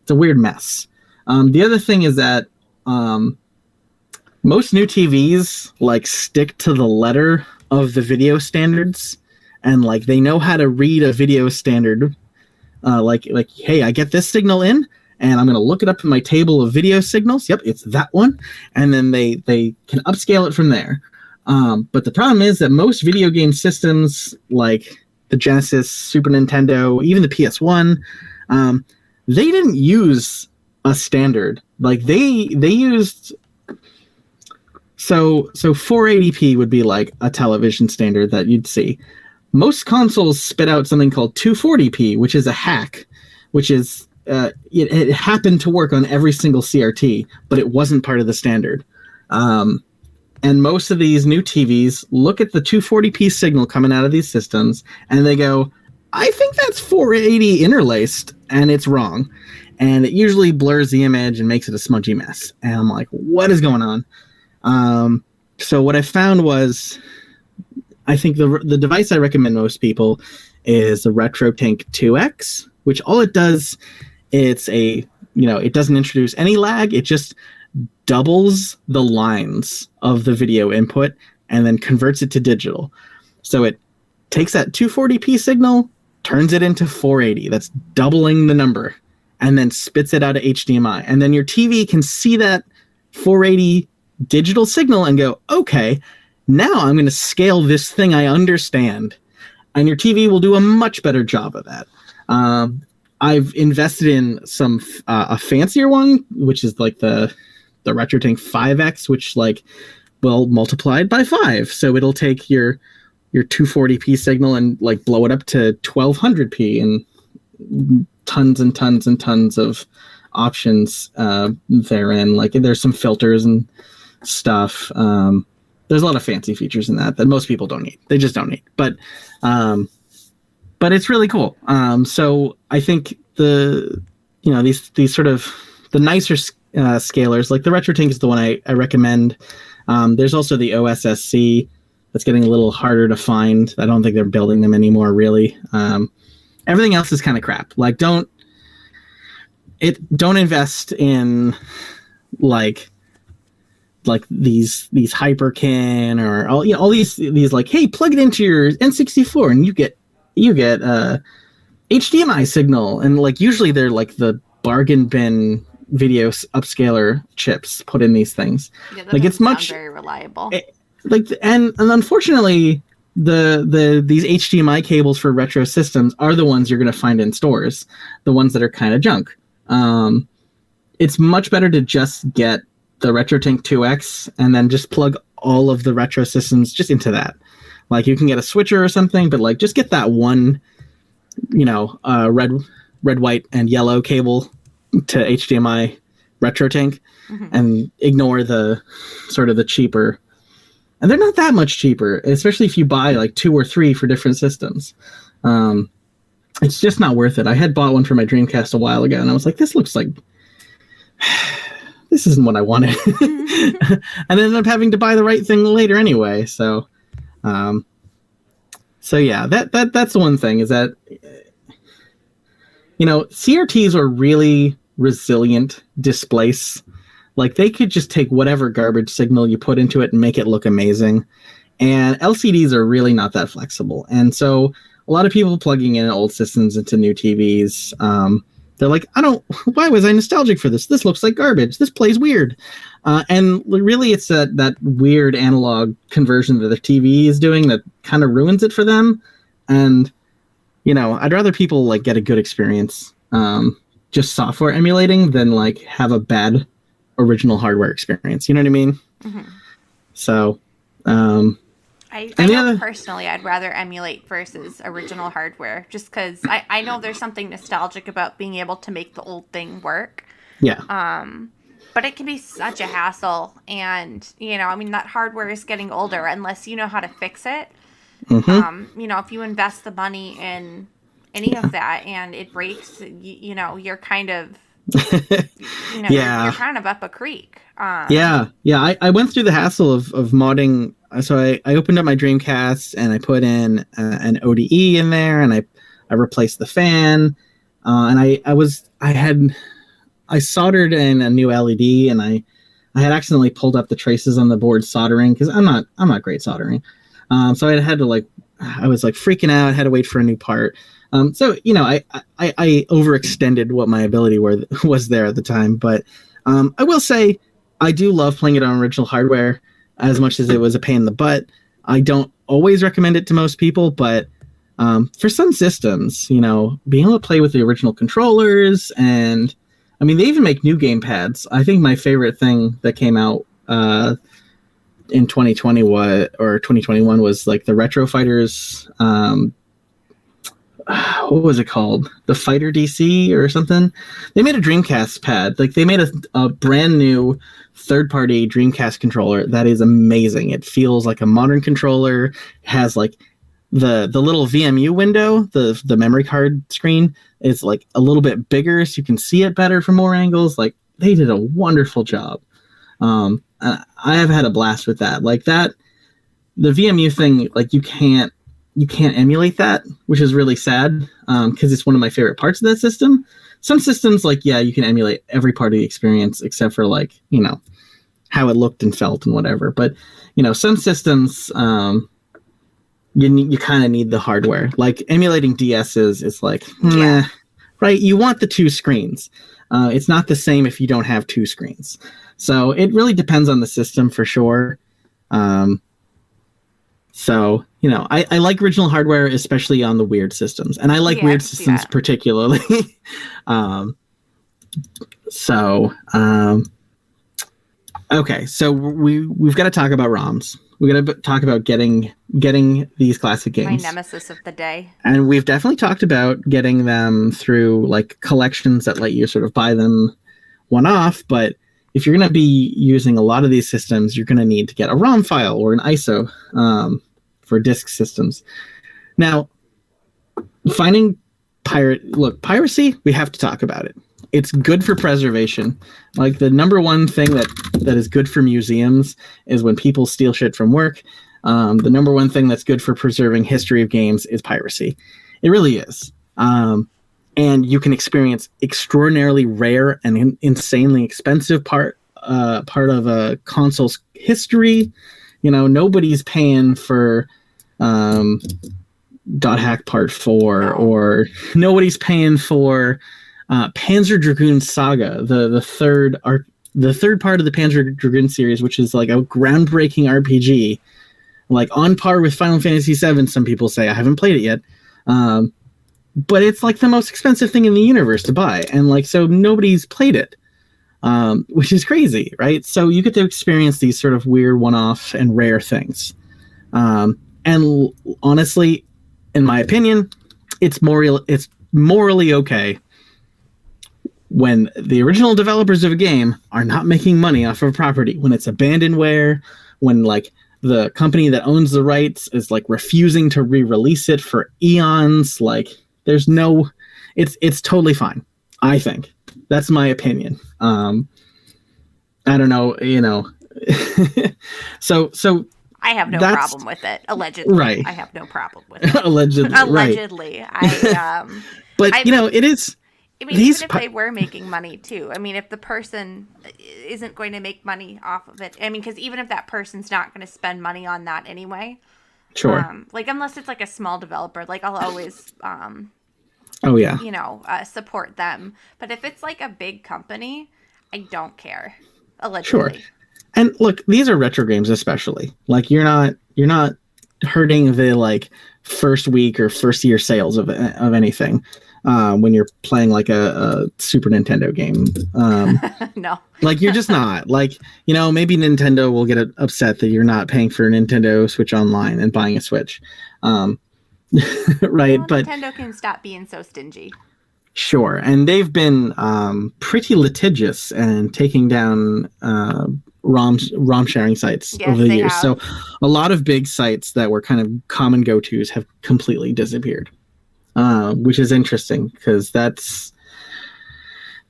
mess. The other thing is that most new TVs like stick to the letter of the video standards, and like they know how to read a video standard. Like, hey, I get this signal in, and I'm going to look it up in my table of video signals. Yep, it's that one, and then they can upscale it from there. But the problem is that most video game systems, like the Genesis, Super Nintendo, even the PS1, they didn't use a standard. Like they used so 480p would be like a television standard that you'd see. most consoles spit out something called 240p, which is a hack, which is it happened to work on every single CRT, but it wasn't part of the standard. And most of these new TVs look at the 240p signal coming out of these systems, and they go, I think that's 480 interlaced, and it's wrong. And it usually blurs the image and makes it a smudgy mess. And I'm like, what is going on? So what I found was, I think the device I recommend most people is the RetroTink 2X, which all it does, it doesn't introduce any lag. It just doubles the lines of the video input and then converts it to digital. So it takes that 240p signal, turns it into 480. That's doubling the number, and then spits it out of HDMI. And then your TV can see that 480 digital signal and go, okay, now I'm going to scale this thing I understand. And your TV will do a much better job of that. I've invested in some a fancier one, which is like the RetroTink 5X, which like will multiply it by 5. So it'll take your 240p signal and like blow it up to 1200p, and tons and tons and tons of options therein. Like there's some filters and stuff. There's a lot of fancy features in that most people don't need. They just don't need. But it's really cool. So I think these sort of the nicer scalers, like the RetroTink is the one I recommend. There's also the OSSC that's getting a little harder to find. I don't think they're building them anymore, really. Everything else is kind of crap. Like don't invest in like these Hyperkin or all these like, hey, plug it into your N64 and you get HDMI signal, and like usually they're like the bargain bin video upscaler chips put in these things. Yeah, like it's much very reliable. And unfortunately these HDMI cables for retro systems are the ones you're going to find in stores, the ones that are kind of junk. It's much better to just get the RetroTink 2X and then just plug all of the retro systems just into that. Like you can get a switcher or something, but like just get that one, red, white, and yellow cable to HDMI RetroTink, and ignore the sort of the cheaper. And they're not that much cheaper, especially if you buy like 2 or 3 for different systems. It's just not worth it. I had bought one for my Dreamcast a while ago, and I was like, this looks like this isn't what I wanted. And ended up having to buy the right thing later anyway. So yeah, that's the one thing is that, CRTs are really resilient displays. Like they could just take whatever garbage signal you put into it and make it look amazing. And LCDs are really not that flexible. And so a lot of people plugging in old systems into new TVs, they're like, why was I nostalgic for this? This looks like garbage. This plays weird. And really it's that weird analog conversion that the TV is doing that kind of ruins it for them. And, I'd rather people like get a good experience just software emulating than like have a bad original hardware experience. You know what I mean? Mm-hmm. So, I know personally I'd rather emulate versus original hardware, just because I know there's something nostalgic about being able to make the old thing work. Yeah. But it can be such a hassle, and that hardware is getting older unless you know how to fix it. Mm-hmm. If you invest the money in any of that and it breaks, you're kind of you're kind of up a creek. I went through the hassle of modding. So I opened up my Dreamcast and I put in an ODE in there, and I replaced the fan, and I soldered in a new LED, and I had accidentally pulled up the traces on the board soldering, because I'm not great soldering. So I had to I was freaking out, had to wait for a new part. So I overextended what my ability was there at the time, but I will say I do love playing it on original hardware as much as it was a pain in the butt. I don't always recommend it to most people, but for some systems, being able to play with the original controllers, and they even make new game pads. I think my favorite thing that came out in 2020 or 2021 was like the Retro Fighters. What was it called? The Fighter DC or something. They made a Dreamcast pad. Like they made a brand new third-party Dreamcast controller that is amazing. It feels like a modern controller. Has like the little VMU window, the memory card screen is like a little bit bigger, so you can see it better from more angles. Like they did a wonderful job. I have had a blast with that. Like that, the VMU thing, like you can't emulate that, which is really sad because it's one of my favorite parts of that system. Some systems, like, yeah, you can emulate every part of the experience except for, like, you know, how it looked and felt and whatever. But, you know, some systems, you kind of need the hardware. Like emulating DSs is like, meh, right? You want the two screens. It's not the same if you don't have two screens. So it really depends on the system for sure. So, you know, I like original hardware, especially on the weird systems. And I like weird systems particularly. Okay, so we've got to talk about ROMs. We've got to talk about getting these classic games. My nemesis of the day. And we've definitely talked about getting them through like collections that let you sort of buy them one-off. But if you're going to be using a lot of these systems, you're going to need to get a ROM file or an ISO for disk systems. Now, finding piracy, we have to talk about it. It's good for preservation. Like the number one thing that is good for museums is when people steal shit from work. The number one thing that's good for preserving history of games is piracy. It really is. And you can experience extraordinarily rare and insanely expensive part of a console's history. You know, nobody's paying for Dot Hack Part 4, or nobody's paying for Panzer Dragoon Saga, the third part of the Panzer Dragoon series, which is like a groundbreaking RPG, like on par with Final Fantasy VII. Some people say. I haven't played it yet, but it's like the most expensive thing in the universe to buy, and like so nobody's played it, which is crazy, right? So you get to experience these sort of weird one-off and rare things, and honestly, in my opinion, it's morally okay when the original developers of a game are not making money off of a property, when it's abandonware, when like the company that owns the rights is like refusing to re-release it for eons. Like there's no, it's totally fine. I think that's my opinion. I don't know, you know, so I have no problem with it. Allegedly, right? I have no problem with it. Allegedly, right. But you know, it is. I mean, even if they were making money too. I mean, if the person isn't going to make money off of it, I mean, because even if that person's not going to spend money on that anyway, sure. Like unless it's like a small developer, like I'll always, oh yeah, you know, support them. But if it's like a big company, I don't care. Allegedly. Sure. And look, these are retro games, especially. Like you're not hurting the like first week or first year sales of anything. When you're playing like a Super Nintendo game. No. Like you're just not. Like, you know, maybe Nintendo will get upset that you're not paying for a Nintendo Switch Online and buying a Switch. Right, well, but Nintendo can stop being so stingy. Sure, and they've been pretty litigious and taking down ROM sharing sites over the years. So a lot of big sites that were kind of common go-tos have completely disappeared. Which is interesting because that's,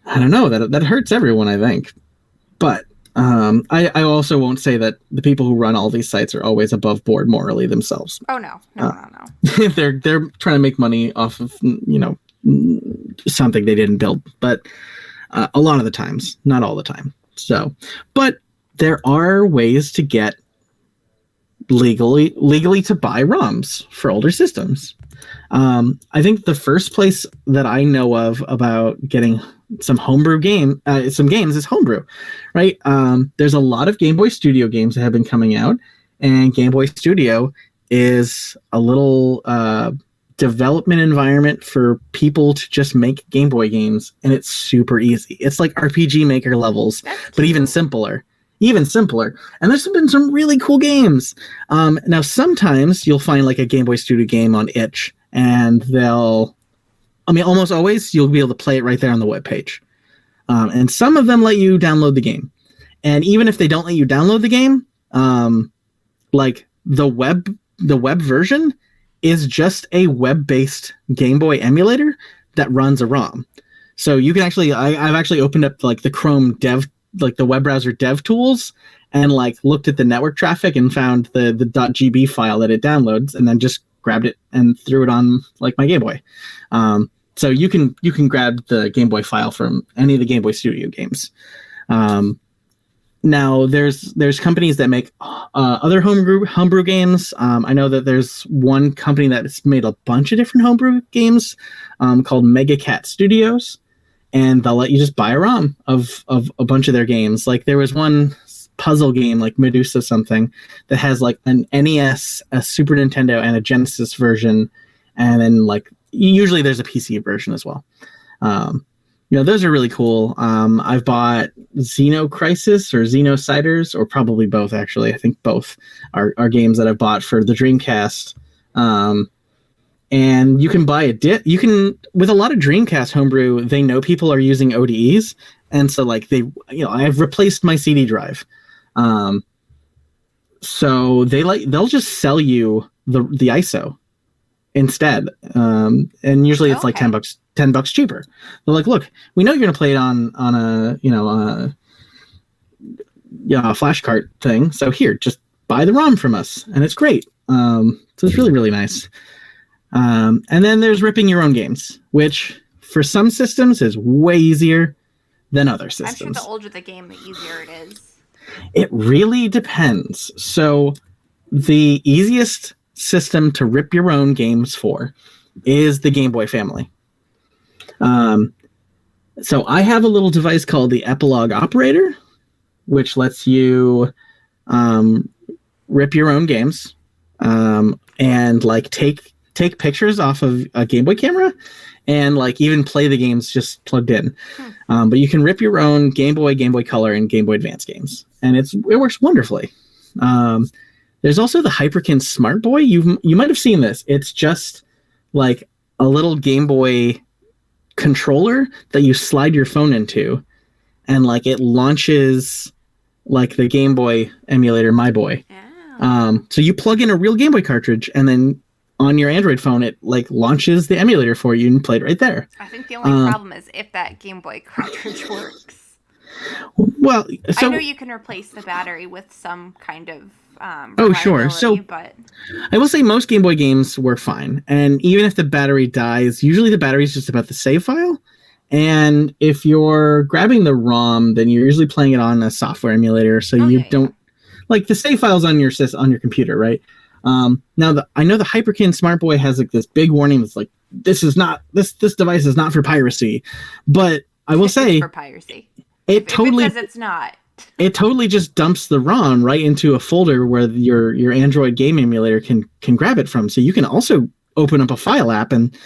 I don't know, that hurts everyone, I think. But I also won't say that the people who run all these sites are always above board morally themselves. Oh no. They're trying to make money off of, you know, something they didn't build, but a lot of the times, not all the time. So, but there are ways to get legally to buy ROMs for older systems. I think the first place that I know of about getting some games is Homebrew, right? There's a lot of Game Boy Studio games that have been coming out, and Game Boy Studio is a little development environment for people to just make Game Boy games, and it's super easy. It's like RPG Maker levels, but even simpler. even simpler. And there's been some really cool games. Now, sometimes you'll find like a Game Boy Studio game on itch, and almost always you'll be able to play it right there on the webpage. And some of them let you download the game. And even if they don't let you download the game, like the web version is just a web-based Game Boy emulator that runs a ROM. So you can actually, I've actually opened up like the Chrome dev, like the web browser dev tools, and like looked at the network traffic and found the .gb file that it downloads, and then just grabbed it and threw it on like my Game Boy. So you can grab the Game Boy file from any of the Game Boy Studio games. Now there's companies that make other homebrew games. I know that there's one company that's made a bunch of different homebrew games called Mega Cat Studios, and they'll let you just buy a ROM of a bunch of their games. Like there was one puzzle game like Medusa something that has like an NES, a Super Nintendo, and a Genesis version, and then like usually there's a PC version as well. Those are really cool. I've bought Xenocrisis or Xenociders, or probably both, actually. I think both are games that I've bought for the Dreamcast. And you can buy with a lot of Dreamcast homebrew, they know people are using ODEs. And so like I've replaced my CD drive. So they'll just sell you the ISO instead. And usually it's like $10 cheaper. They're like, look, we know you're going to play it on a flash cart thing. So here, just buy the ROM from us. And it's great. So it's really, really nice. And then there's ripping your own games, which for some systems is way easier than other systems. I'm sure the older the game, the easier it is. It really depends. So the easiest system to rip your own games for is the Game Boy family. So I have a little device called the Epilogue Operator, which lets you rip your own games and like take pictures off of a Game Boy camera and like even play the games just plugged in. But you can rip your own Game Boy, Game Boy Color, and Game Boy Advance games, and it works wonderfully. There's also the Hyperkin Smart Boy. You might have seen this. It's just like a little Game Boy controller that you slide your phone into, and like it launches like the Game Boy emulator, My Boy. Oh. So you plug in a real Game Boy cartridge, and then on your Android phone, it like launches the emulator for you and play it right there. I think the only problem is if that Game Boy cartridge works. Well, so I know you can replace the battery with some kind of sure. So but I will say most Game Boy games work fine. And even if the battery dies, usually the battery is just about the save file. And if you're grabbing the ROM, then you're usually playing it on a software emulator. So you don't like the save files on your computer, right? Now I know the Hyperkin Smart Boy has like this big warning that's like, this device is not for piracy. But I will say for piracy. It totally says it's not. It totally just dumps the ROM right into a folder where your Android game emulator can grab it from. So you can also open up a file app and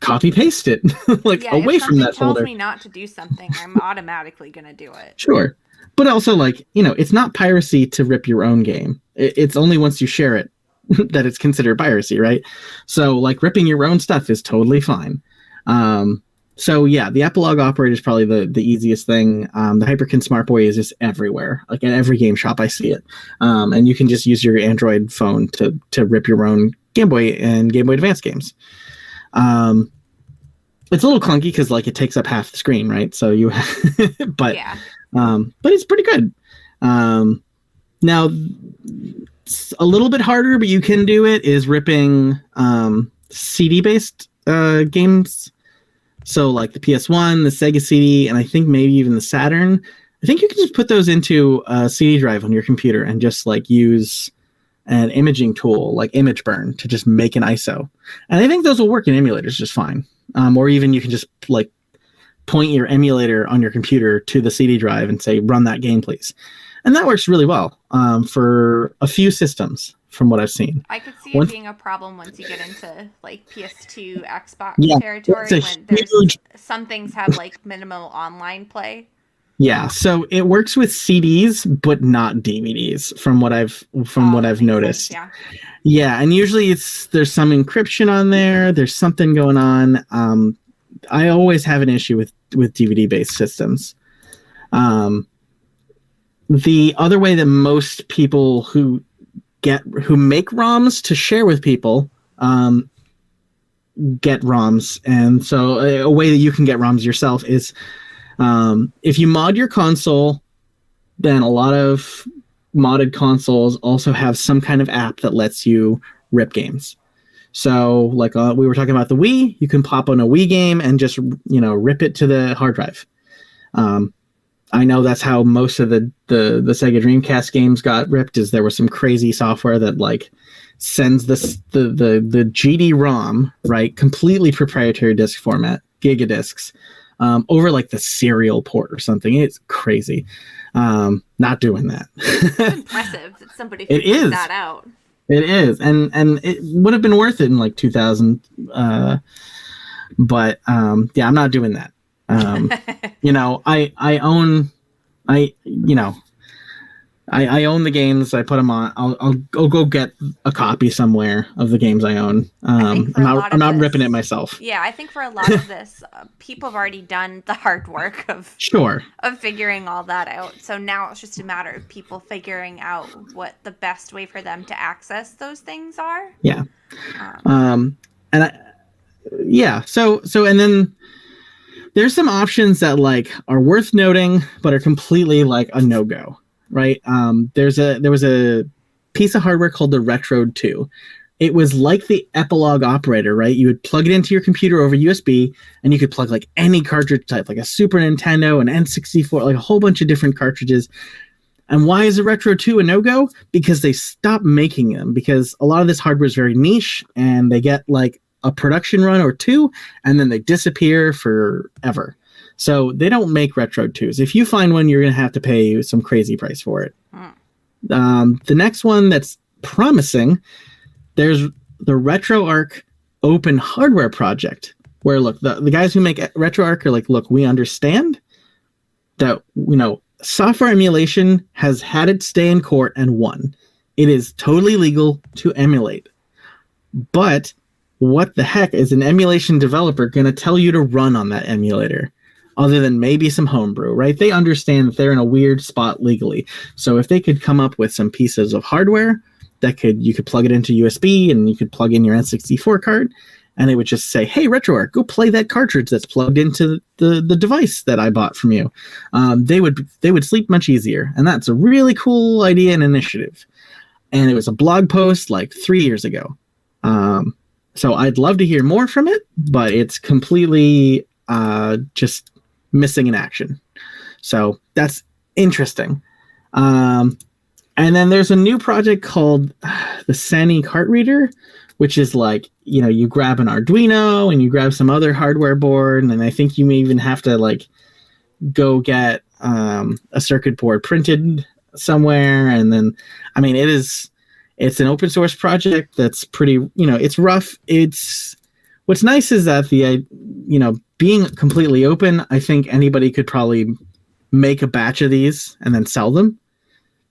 copy paste it away from that folder. If something tells me not to do something, I'm automatically going to do it. Sure. But also it's not piracy to rip your own game. It's only once you share it that it's considered piracy, right? So like ripping your own stuff is totally fine. So yeah, the Epilogue Operator is probably the easiest thing. The Hyperkin Smart Boy is just everywhere. Like at every game shop I see it. And you can just use your Android phone to rip your own Game Boy and Game Boy Advance games. It's a little clunky because like it takes up half the screen, right? So you but it's pretty good. Now it's a little bit harder, but you can do it, is ripping CD-based games. So like the PS1, the Sega CD, and I think maybe even the Saturn. I think you can just put those into a CD drive on your computer and just like use an imaging tool like Image Burn to just make an ISO. And I think those will work in emulators just fine. Or even you can just like point your emulator on your computer to the CD drive and say, run that game, please. And that works really well for a few systems from what I've seen. I could see it being a problem once you get into like PS2, Xbox territory, when some things have like minimal online play. Yeah, so it works with CDs, but not DVDs, from what I've That makes noticed. sense, yeah. Yeah, and usually there's some encryption on there. There's something going on. I always have an issue with DVD based systems. Um, the other way that most people who make ROMs to share with people get ROMs, and so a way that you can get ROMs yourself is if you mod your console, then a lot of modded consoles also have some kind of app that lets you rip games. So, like we were talking about the Wii, you can pop on a Wii game and just rip it to the hard drive. I know that's how most of the Sega Dreamcast games got ripped. Is there was some crazy software that like sends the GD-ROM, right, completely proprietary disk format, gigadiscs, over like the serial port or something. It's crazy. Not doing that. It's impressive that somebody figured that out. It is, and it would have been worth it in like 2000, but yeah, I'm not doing that. I own the games. I put them on. I'll go get a copy somewhere of the games I own. I'm not ripping it myself. Yeah, I think for a lot of this, people have already done the hard work of figuring all that out. So now it's just a matter of people figuring out what the best way for them to access those things are. Yeah. So and then there's some options that like are worth noting, but are completely like a no-go. Right. There was a piece of hardware called the Retro 2. It was like the Epilogue operator, right? You would plug it into your computer over USB, and you could plug like any cartridge type, like a Super Nintendo, an N64, like a whole bunch of different cartridges. And why is the Retro 2 a no-go? Because they stopped making them, because a lot of this hardware is very niche, and they get like a production run or two, and then they disappear forever. So they don't make Retro 2s. If you find one, you're going to have to pay some crazy price for it. The next one that's promising, there's the RetroArch Open Hardware Project, where, look, the guys who make RetroArch are like, look, we understand that, software emulation has had its day in court and won. It is totally legal to emulate. But what the heck is an emulation developer going to tell you to run on that emulator? Other than maybe some homebrew, right? They understand that they're in a weird spot legally. So if they could come up with some pieces of hardware that you could plug it into USB, and you could plug in your N64 card, and it would just say, hey, RetroArch, go play that cartridge that's plugged into the device that I bought from you. They would sleep much easier. And that's a really cool idea and initiative. And it was a blog post like 3 years ago. So I'd love to hear more from it, but it's completely just missing in action. So that's interesting. And then there's a new project called the Sani Cart Reader, which is like, you grab an Arduino and you grab some other hardware board, and I think you may even have to like go get a circuit board printed somewhere. And then, I mean, it's an open source project that's pretty, it's rough. What's nice is that being completely open, I think anybody could probably make a batch of these and then sell them.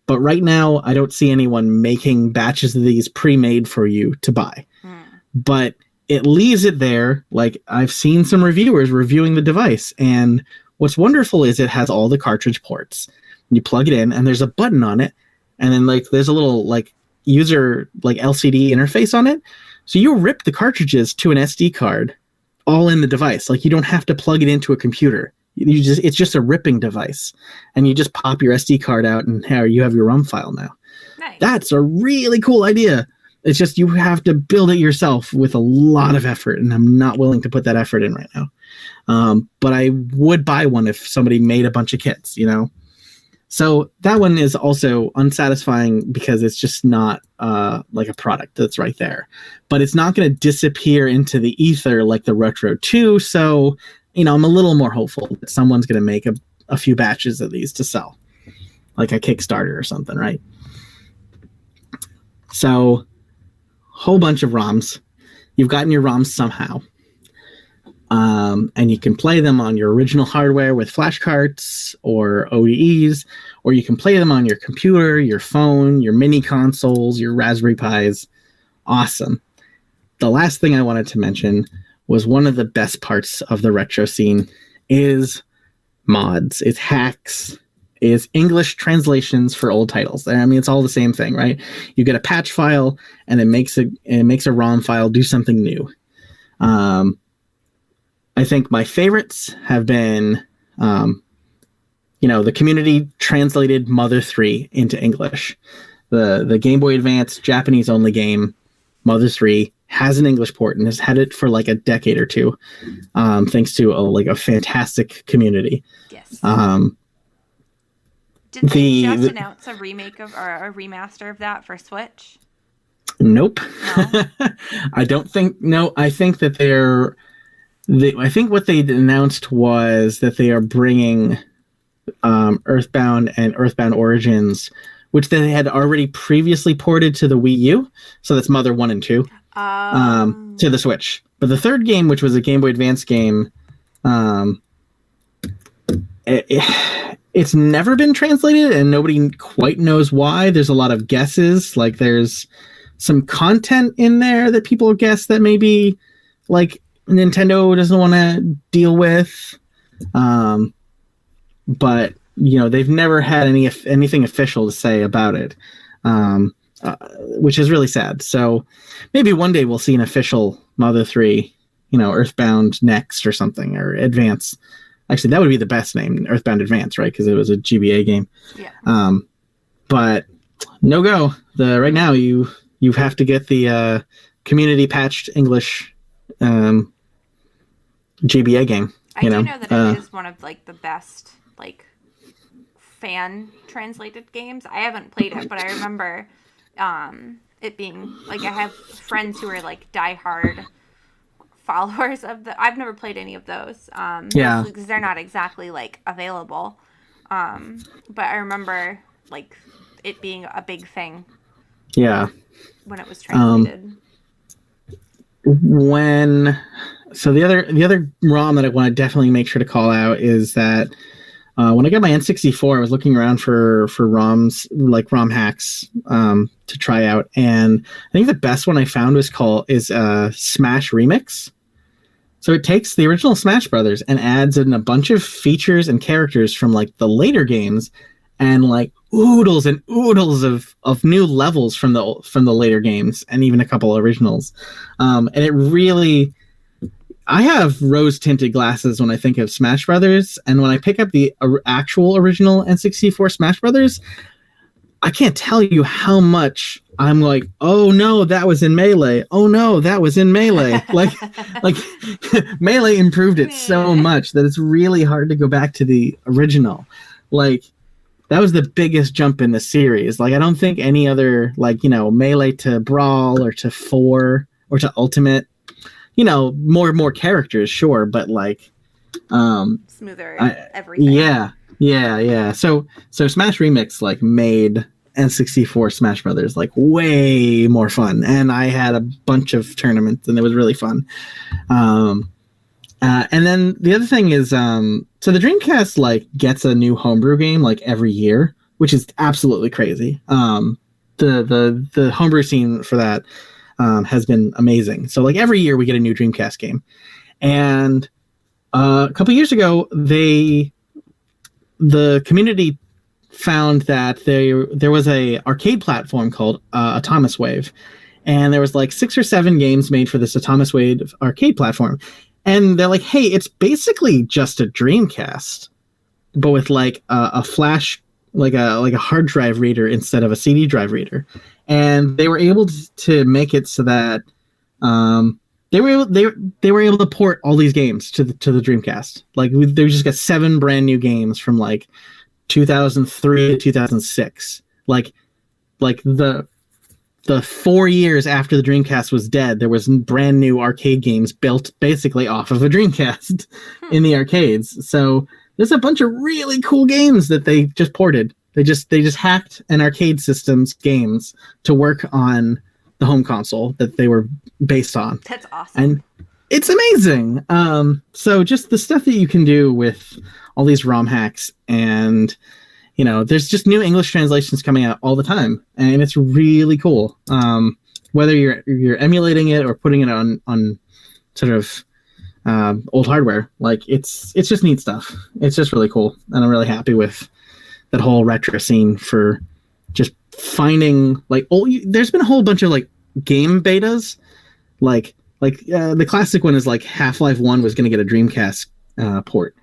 But right now, I don't see anyone making batches of these pre-made for you to buy. But it leaves it there. Like, I've seen some reviewers reviewing the device, and what's wonderful is it has all the cartridge ports. You plug it in, and there's a button on it, and then like there's a little like user like LCD interface on it. So you rip the cartridges to an SD card all in the device. Like, you don't have to plug it into a computer. It's just a ripping device, and you just pop your SD card out, and you have your ROM file now. Nice. That's a really cool idea. It's just you have to build it yourself with a lot of effort, and I'm not willing to put that effort in right now. But I would buy one if somebody made a bunch of kits, So that one is also unsatisfying because it's just not like a product that's right there. But it's not going to disappear into the ether like the Retro 2. So, I'm a little more hopeful that someone's going to make a few batches of these to sell, like a Kickstarter or something, right? So, whole bunch of ROMs. You've gotten your ROMs somehow. And you can play them on your original hardware with flash carts or ODEs, or you can play them on your computer, your phone, your mini consoles, your Raspberry Pis. Awesome. The last thing I wanted to mention was one of the best parts of the retro scene is mods, is hacks, is English translations for old titles. I mean, it's all the same thing, right? You get a patch file, and it makes a ROM file do something new. I think my favorites have been, the community translated Mother 3 into English. The Game Boy Advance Japanese only game, Mother 3, has an English port and has had it for like a decade or two, thanks to a fantastic community. Yes. Did they just announce a remake or a remaster of that for Switch? Nope. No? I don't think. No, I think that I think what they announced was that they are bringing Earthbound and Earthbound Origins, which they had already previously ported to the Wii U. So that's Mother 1 and 2. To the Switch. But the third game, which was a Game Boy Advance game, it's never been translated, and nobody quite knows why. There's a lot of guesses. Like, there's some content in there that people guess that maybe, like, Nintendo doesn't want to deal with. But, they've never had anything official to say about it. Which is really sad. So maybe one day we'll see an official Mother 3, Earthbound Next or something, or Advance. Actually, that would be the best name, Earthbound Advance, right? Because it was a GBA game. Yeah. But no go. Right now you have to get the community patched English GBA game. I do know that it is one of the best fan translated games. I haven't played it, but I remember it being I have friends who are diehard followers of I've never played any of those. Yeah, because they're not exactly available. But I remember it being a big thing. Yeah. When it was translated. So the other ROM that I want to definitely make sure to call out is that when I got my N64, I was looking around for ROMs, ROM hacks, to try out, and I think the best one I found is Smash Remix. So it takes the original Smash Brothers and adds in a bunch of features and characters from the later games, and oodles and oodles of new levels from the later games, and even a couple originals. And it really, I have rose-tinted glasses when I think of Smash Brothers, and when I pick up the actual original N64 Smash Brothers, I can't tell you how much I'm oh no, that was in Melee. Oh no, that was in Melee. Melee improved it so much that it's really hard to go back to the original. That was the biggest jump in the series. I don't think any other, Melee to Brawl or to 4 or to Ultimate, more characters, sure, but smoother everything. Yeah. So Smash Remix made N64 Smash Brothers way more fun, and I had a bunch of tournaments, and it was really fun. And then the other thing is, so the Dreamcast gets a new homebrew game every year, which is absolutely crazy. The homebrew scene for that has been amazing. So every year we get a new Dreamcast game, and a couple years ago the community found that there was a arcade platform called Atomis Wave, and there was 6 or 7 games made for this Atomis Wave arcade platform. And they're hey, it's basically just a Dreamcast, but with a flash, a hard drive reader instead of a CD drive reader. And they were able to make it so that they were able to port all these games to the Dreamcast. They just got 7 brand new games from 2003 to 2006. The 4 years after the Dreamcast was dead, there was brand new arcade games built basically off of a Dreamcast in the arcades. So there's a bunch of really cool games that they just ported. They just hacked an arcade system's games to work on the home console that they were based on. That's awesome. And It's amazing. So just the stuff that you can do with all these ROM hacks, and there's just new English translations coming out all the time, and it's really cool. Whether you're emulating it or putting it on sort of old hardware, like it's just neat stuff. It's just really cool, and I'm really happy with that whole retro scene for just finding like there's been a whole bunch of like game betas, like the classic one is like Half-Life 1 was going to get a Dreamcast port,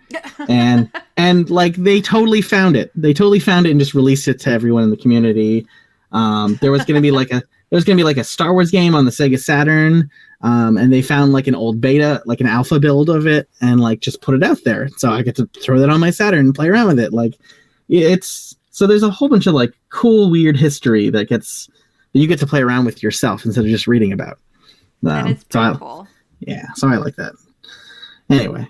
and like they totally found it and just released it to everyone in the community. There was going to be like a Star Wars game on the Sega Saturn, and they found like an old beta, like an alpha build of it, and like just put it out there, so I get to throw that on my Saturn and play around with it. Like so there's a whole bunch of like cool weird history that you get to play around with yourself instead of just reading about. That is pretty cool. Yeah, so I like that. Anyway,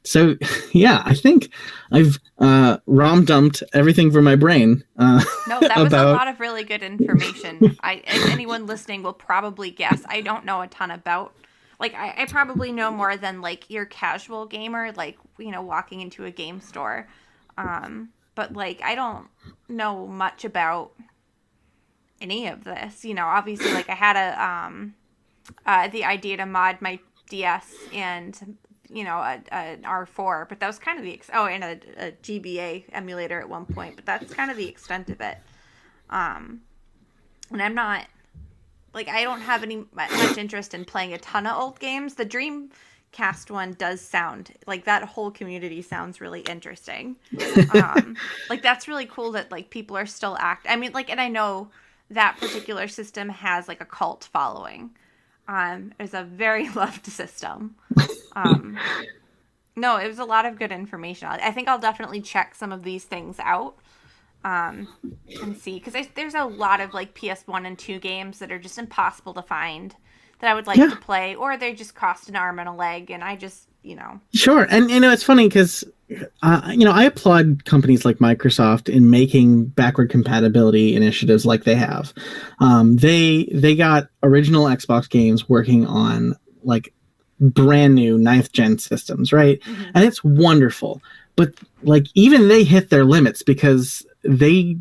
so yeah, I think I've ROM dumped everything from my brain. No, that was a lot of really good information. Anyone listening will probably guess. I don't know a ton about. Like, I probably know more than like your casual gamer, like walking into a game store. But like I don't know much about any of this. Obviously, like I had the idea to mod my DS and an R4, but that was kind of and a GBA emulator at one point, but that's kind of the extent of it. And I'm not like I don't have any much interest in playing a ton of old games. The Dreamcast one does sound like that whole community sounds really interesting. Like that's really cool that like people are still I mean, like, and I know that particular system has like a cult following. It's a very loved system. No, it was a lot of good information. I think I'll definitely check some of these things out and see, because there's a lot of like PS1 and 2 games that are just impossible to find that I would like to play, or they just cost an arm and a leg, and I just Sure, and it's funny because I applaud companies like Microsoft in making backward compatibility initiatives like they have. They got original Xbox games working on like brand new 9th gen systems, right? Mm-hmm. And it's wonderful. But like even they hit their limits because they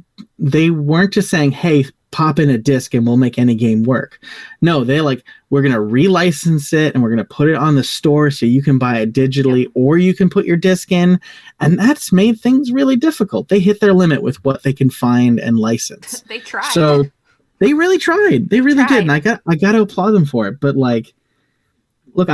weren't just saying, hey, pop in a disc and we'll make any game work. No, we're going to relicense it and we're going to put it on the store so you can buy it digitally or you can put your disc in. And that's made things really difficult. They hit their limit with what they can find and license. They tried. So they really tried. They really did. And I got to applaud them for it. But like, look,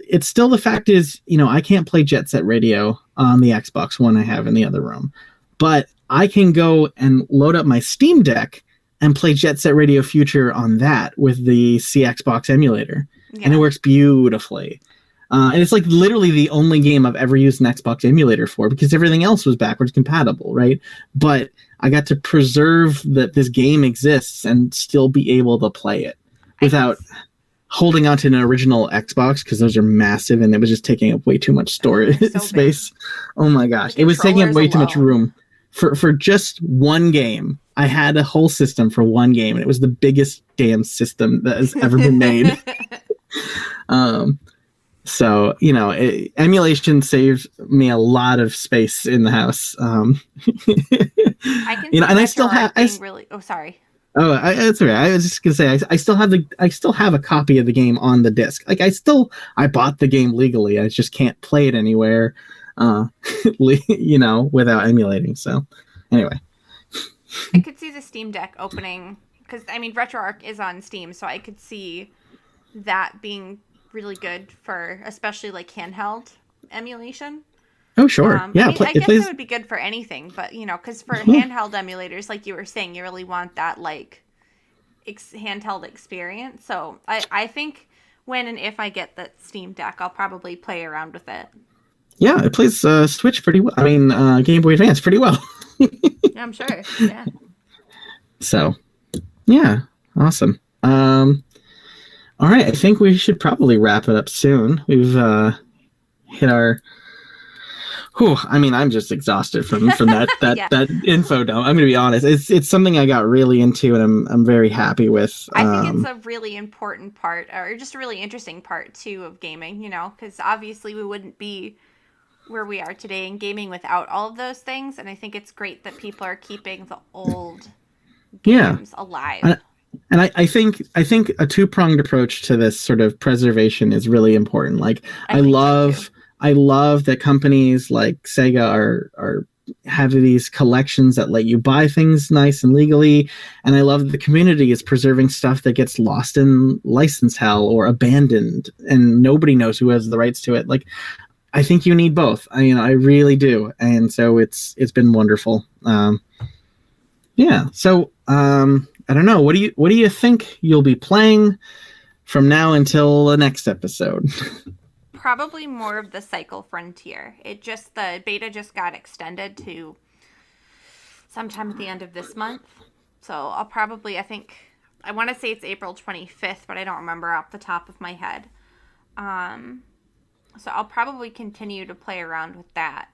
it's still the fact is, I can't play Jet Set Radio on the Xbox One I have in the other room, but I can go and load up my Steam Deck and play Jet Set Radio Future on that with the CXbox emulator. Yeah. And it works beautifully. And it's like literally the only game I've ever used an Xbox emulator for because everything else was backwards compatible, right? But I got to preserve that this game exists and still be able to play it without holding onto an original Xbox because those are massive and it was just taking up way too much storage space. Oh my gosh. It was taking up way too much room. For just one game. I had a whole system for one game, and it was the biggest damn system that has ever been made. So, emulation saved me a lot of space in the house. I can and I still have really. Oh, sorry. Oh, that's okay. I was just gonna say I still have a copy of the game on the disc. Like I bought the game legally. I just can't play it anywhere. Without emulating. So anyway, I could see the Steam Deck opening because RetroArch is on Steam, so I could see that being really good for especially like handheld emulation. Oh sure, yeah. I guess it would be good for anything, but because for handheld emulators, like you were saying, you really want that like handheld experience. So I think when and if I get that Steam Deck, I'll probably play around with it. Yeah, it plays Switch pretty well. Game Boy Advance pretty well. I'm sure. Yeah. So, yeah, awesome. All right, I think we should probably wrap it up soon. We've hit our Whew, I mean, I'm just exhausted from Yeah. that info dump. I'm gonna be honest. It's something I got really into, and I'm very happy with. I think it's a really important part, or just a really interesting part too of gaming, because obviously we wouldn't be where we are today in gaming without all of those things. And I think it's great that people are keeping the old Yeah, games alive. and, and I think a two-pronged approach to this sort of preservation is really important. Like I I think so too. love I love that companies like Sega are have these collections that let you buy things nice and legally, and I love that the community is preserving stuff that gets lost in license hell or abandoned and nobody knows who has the rights to it. Like I think you need both. I really do, and so it's been wonderful. Yeah. So I don't know. What do you think you'll be playing from now until the next episode? Probably more of the Cycle Frontier. The beta just got extended to sometime at the end of this month. So I think, I want to say it's April 25th, but I don't remember off the top of my head. Um, so I'll probably continue to play around with that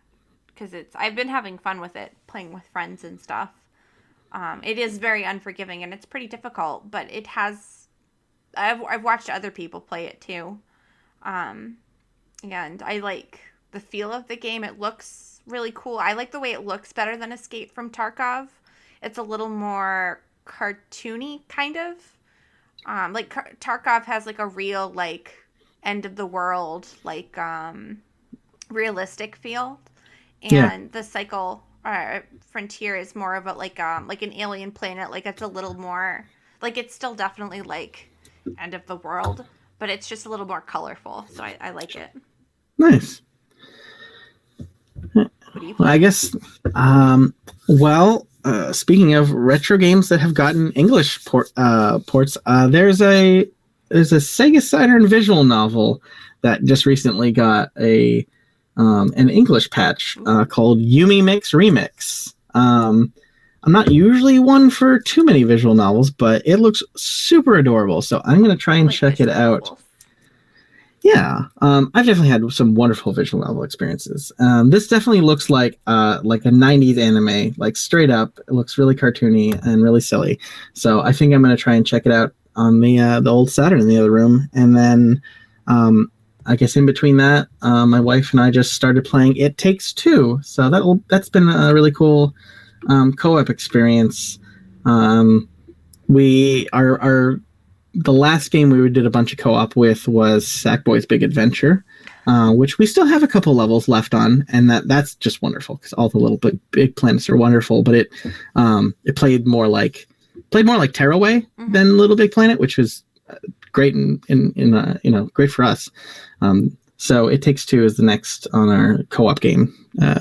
because I've been having fun with it, playing with friends and stuff. It is very unforgiving and it's pretty difficult, but I've watched other people play it too. Um, and I like the feel of the game. It looks really cool. I like the way it looks better than Escape from Tarkov. It's a little more cartoony, kind of. Tarkov has like a real like end of the world, like realistic feel, Yeah. and the Cycle Frontier is more of a like an alien planet. Like it's a little more like it's still definitely like end of the world, but it's just a little more colorful. So I like it. Nice. What do you I play? guess. Well, speaking of retro games that have gotten English ports, there's a Sega Saturn visual novel that just recently got an English patch called Yumi Mix Remix. I'm not usually one for too many visual novels, but it looks super adorable, so I'm gonna try I and like check it visual out. novels. Yeah, I've definitely had some wonderful visual novel experiences. This definitely looks like a '90s anime, like straight up. It looks really cartoony and really silly. So I think I'm gonna try and check it out on the old Saturn in the other room, and then I guess in between that, my wife and I just started playing It Takes Two. So that's been a really cool co-op experience. We are the last game we did a bunch of co-op with was Sackboy's Big Adventure, which we still have a couple levels left on, and that's just wonderful because all the little big planets are wonderful. But it played more like Tearaway than Little Big Planet, which was great great for us. So It Takes Two is the next on our co-op game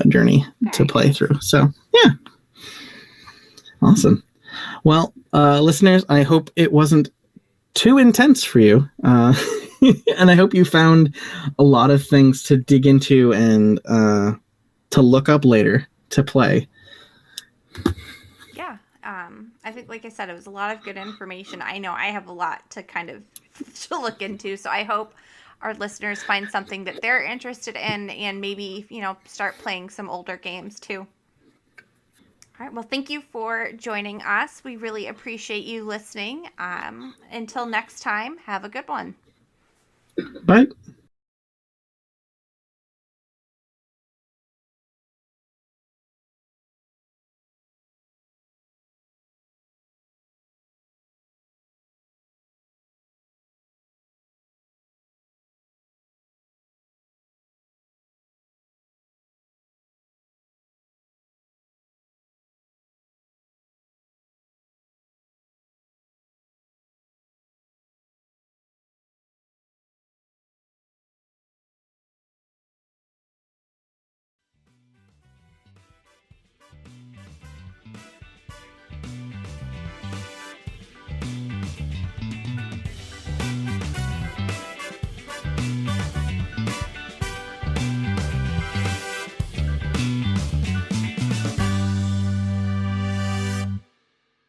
journey to play through. So yeah, awesome. Well, listeners, I hope it wasn't too intense for you. And I hope you found a lot of things to dig into and to look up later to play. Yeah. I think, like I said, it was a lot of good information. I know I have a lot to kind of to look into, so I hope our listeners find something that they're interested in and maybe, start playing some older games too. All right. Well, thank you for joining us. We really appreciate you listening. Until next time, have a good one. Bye.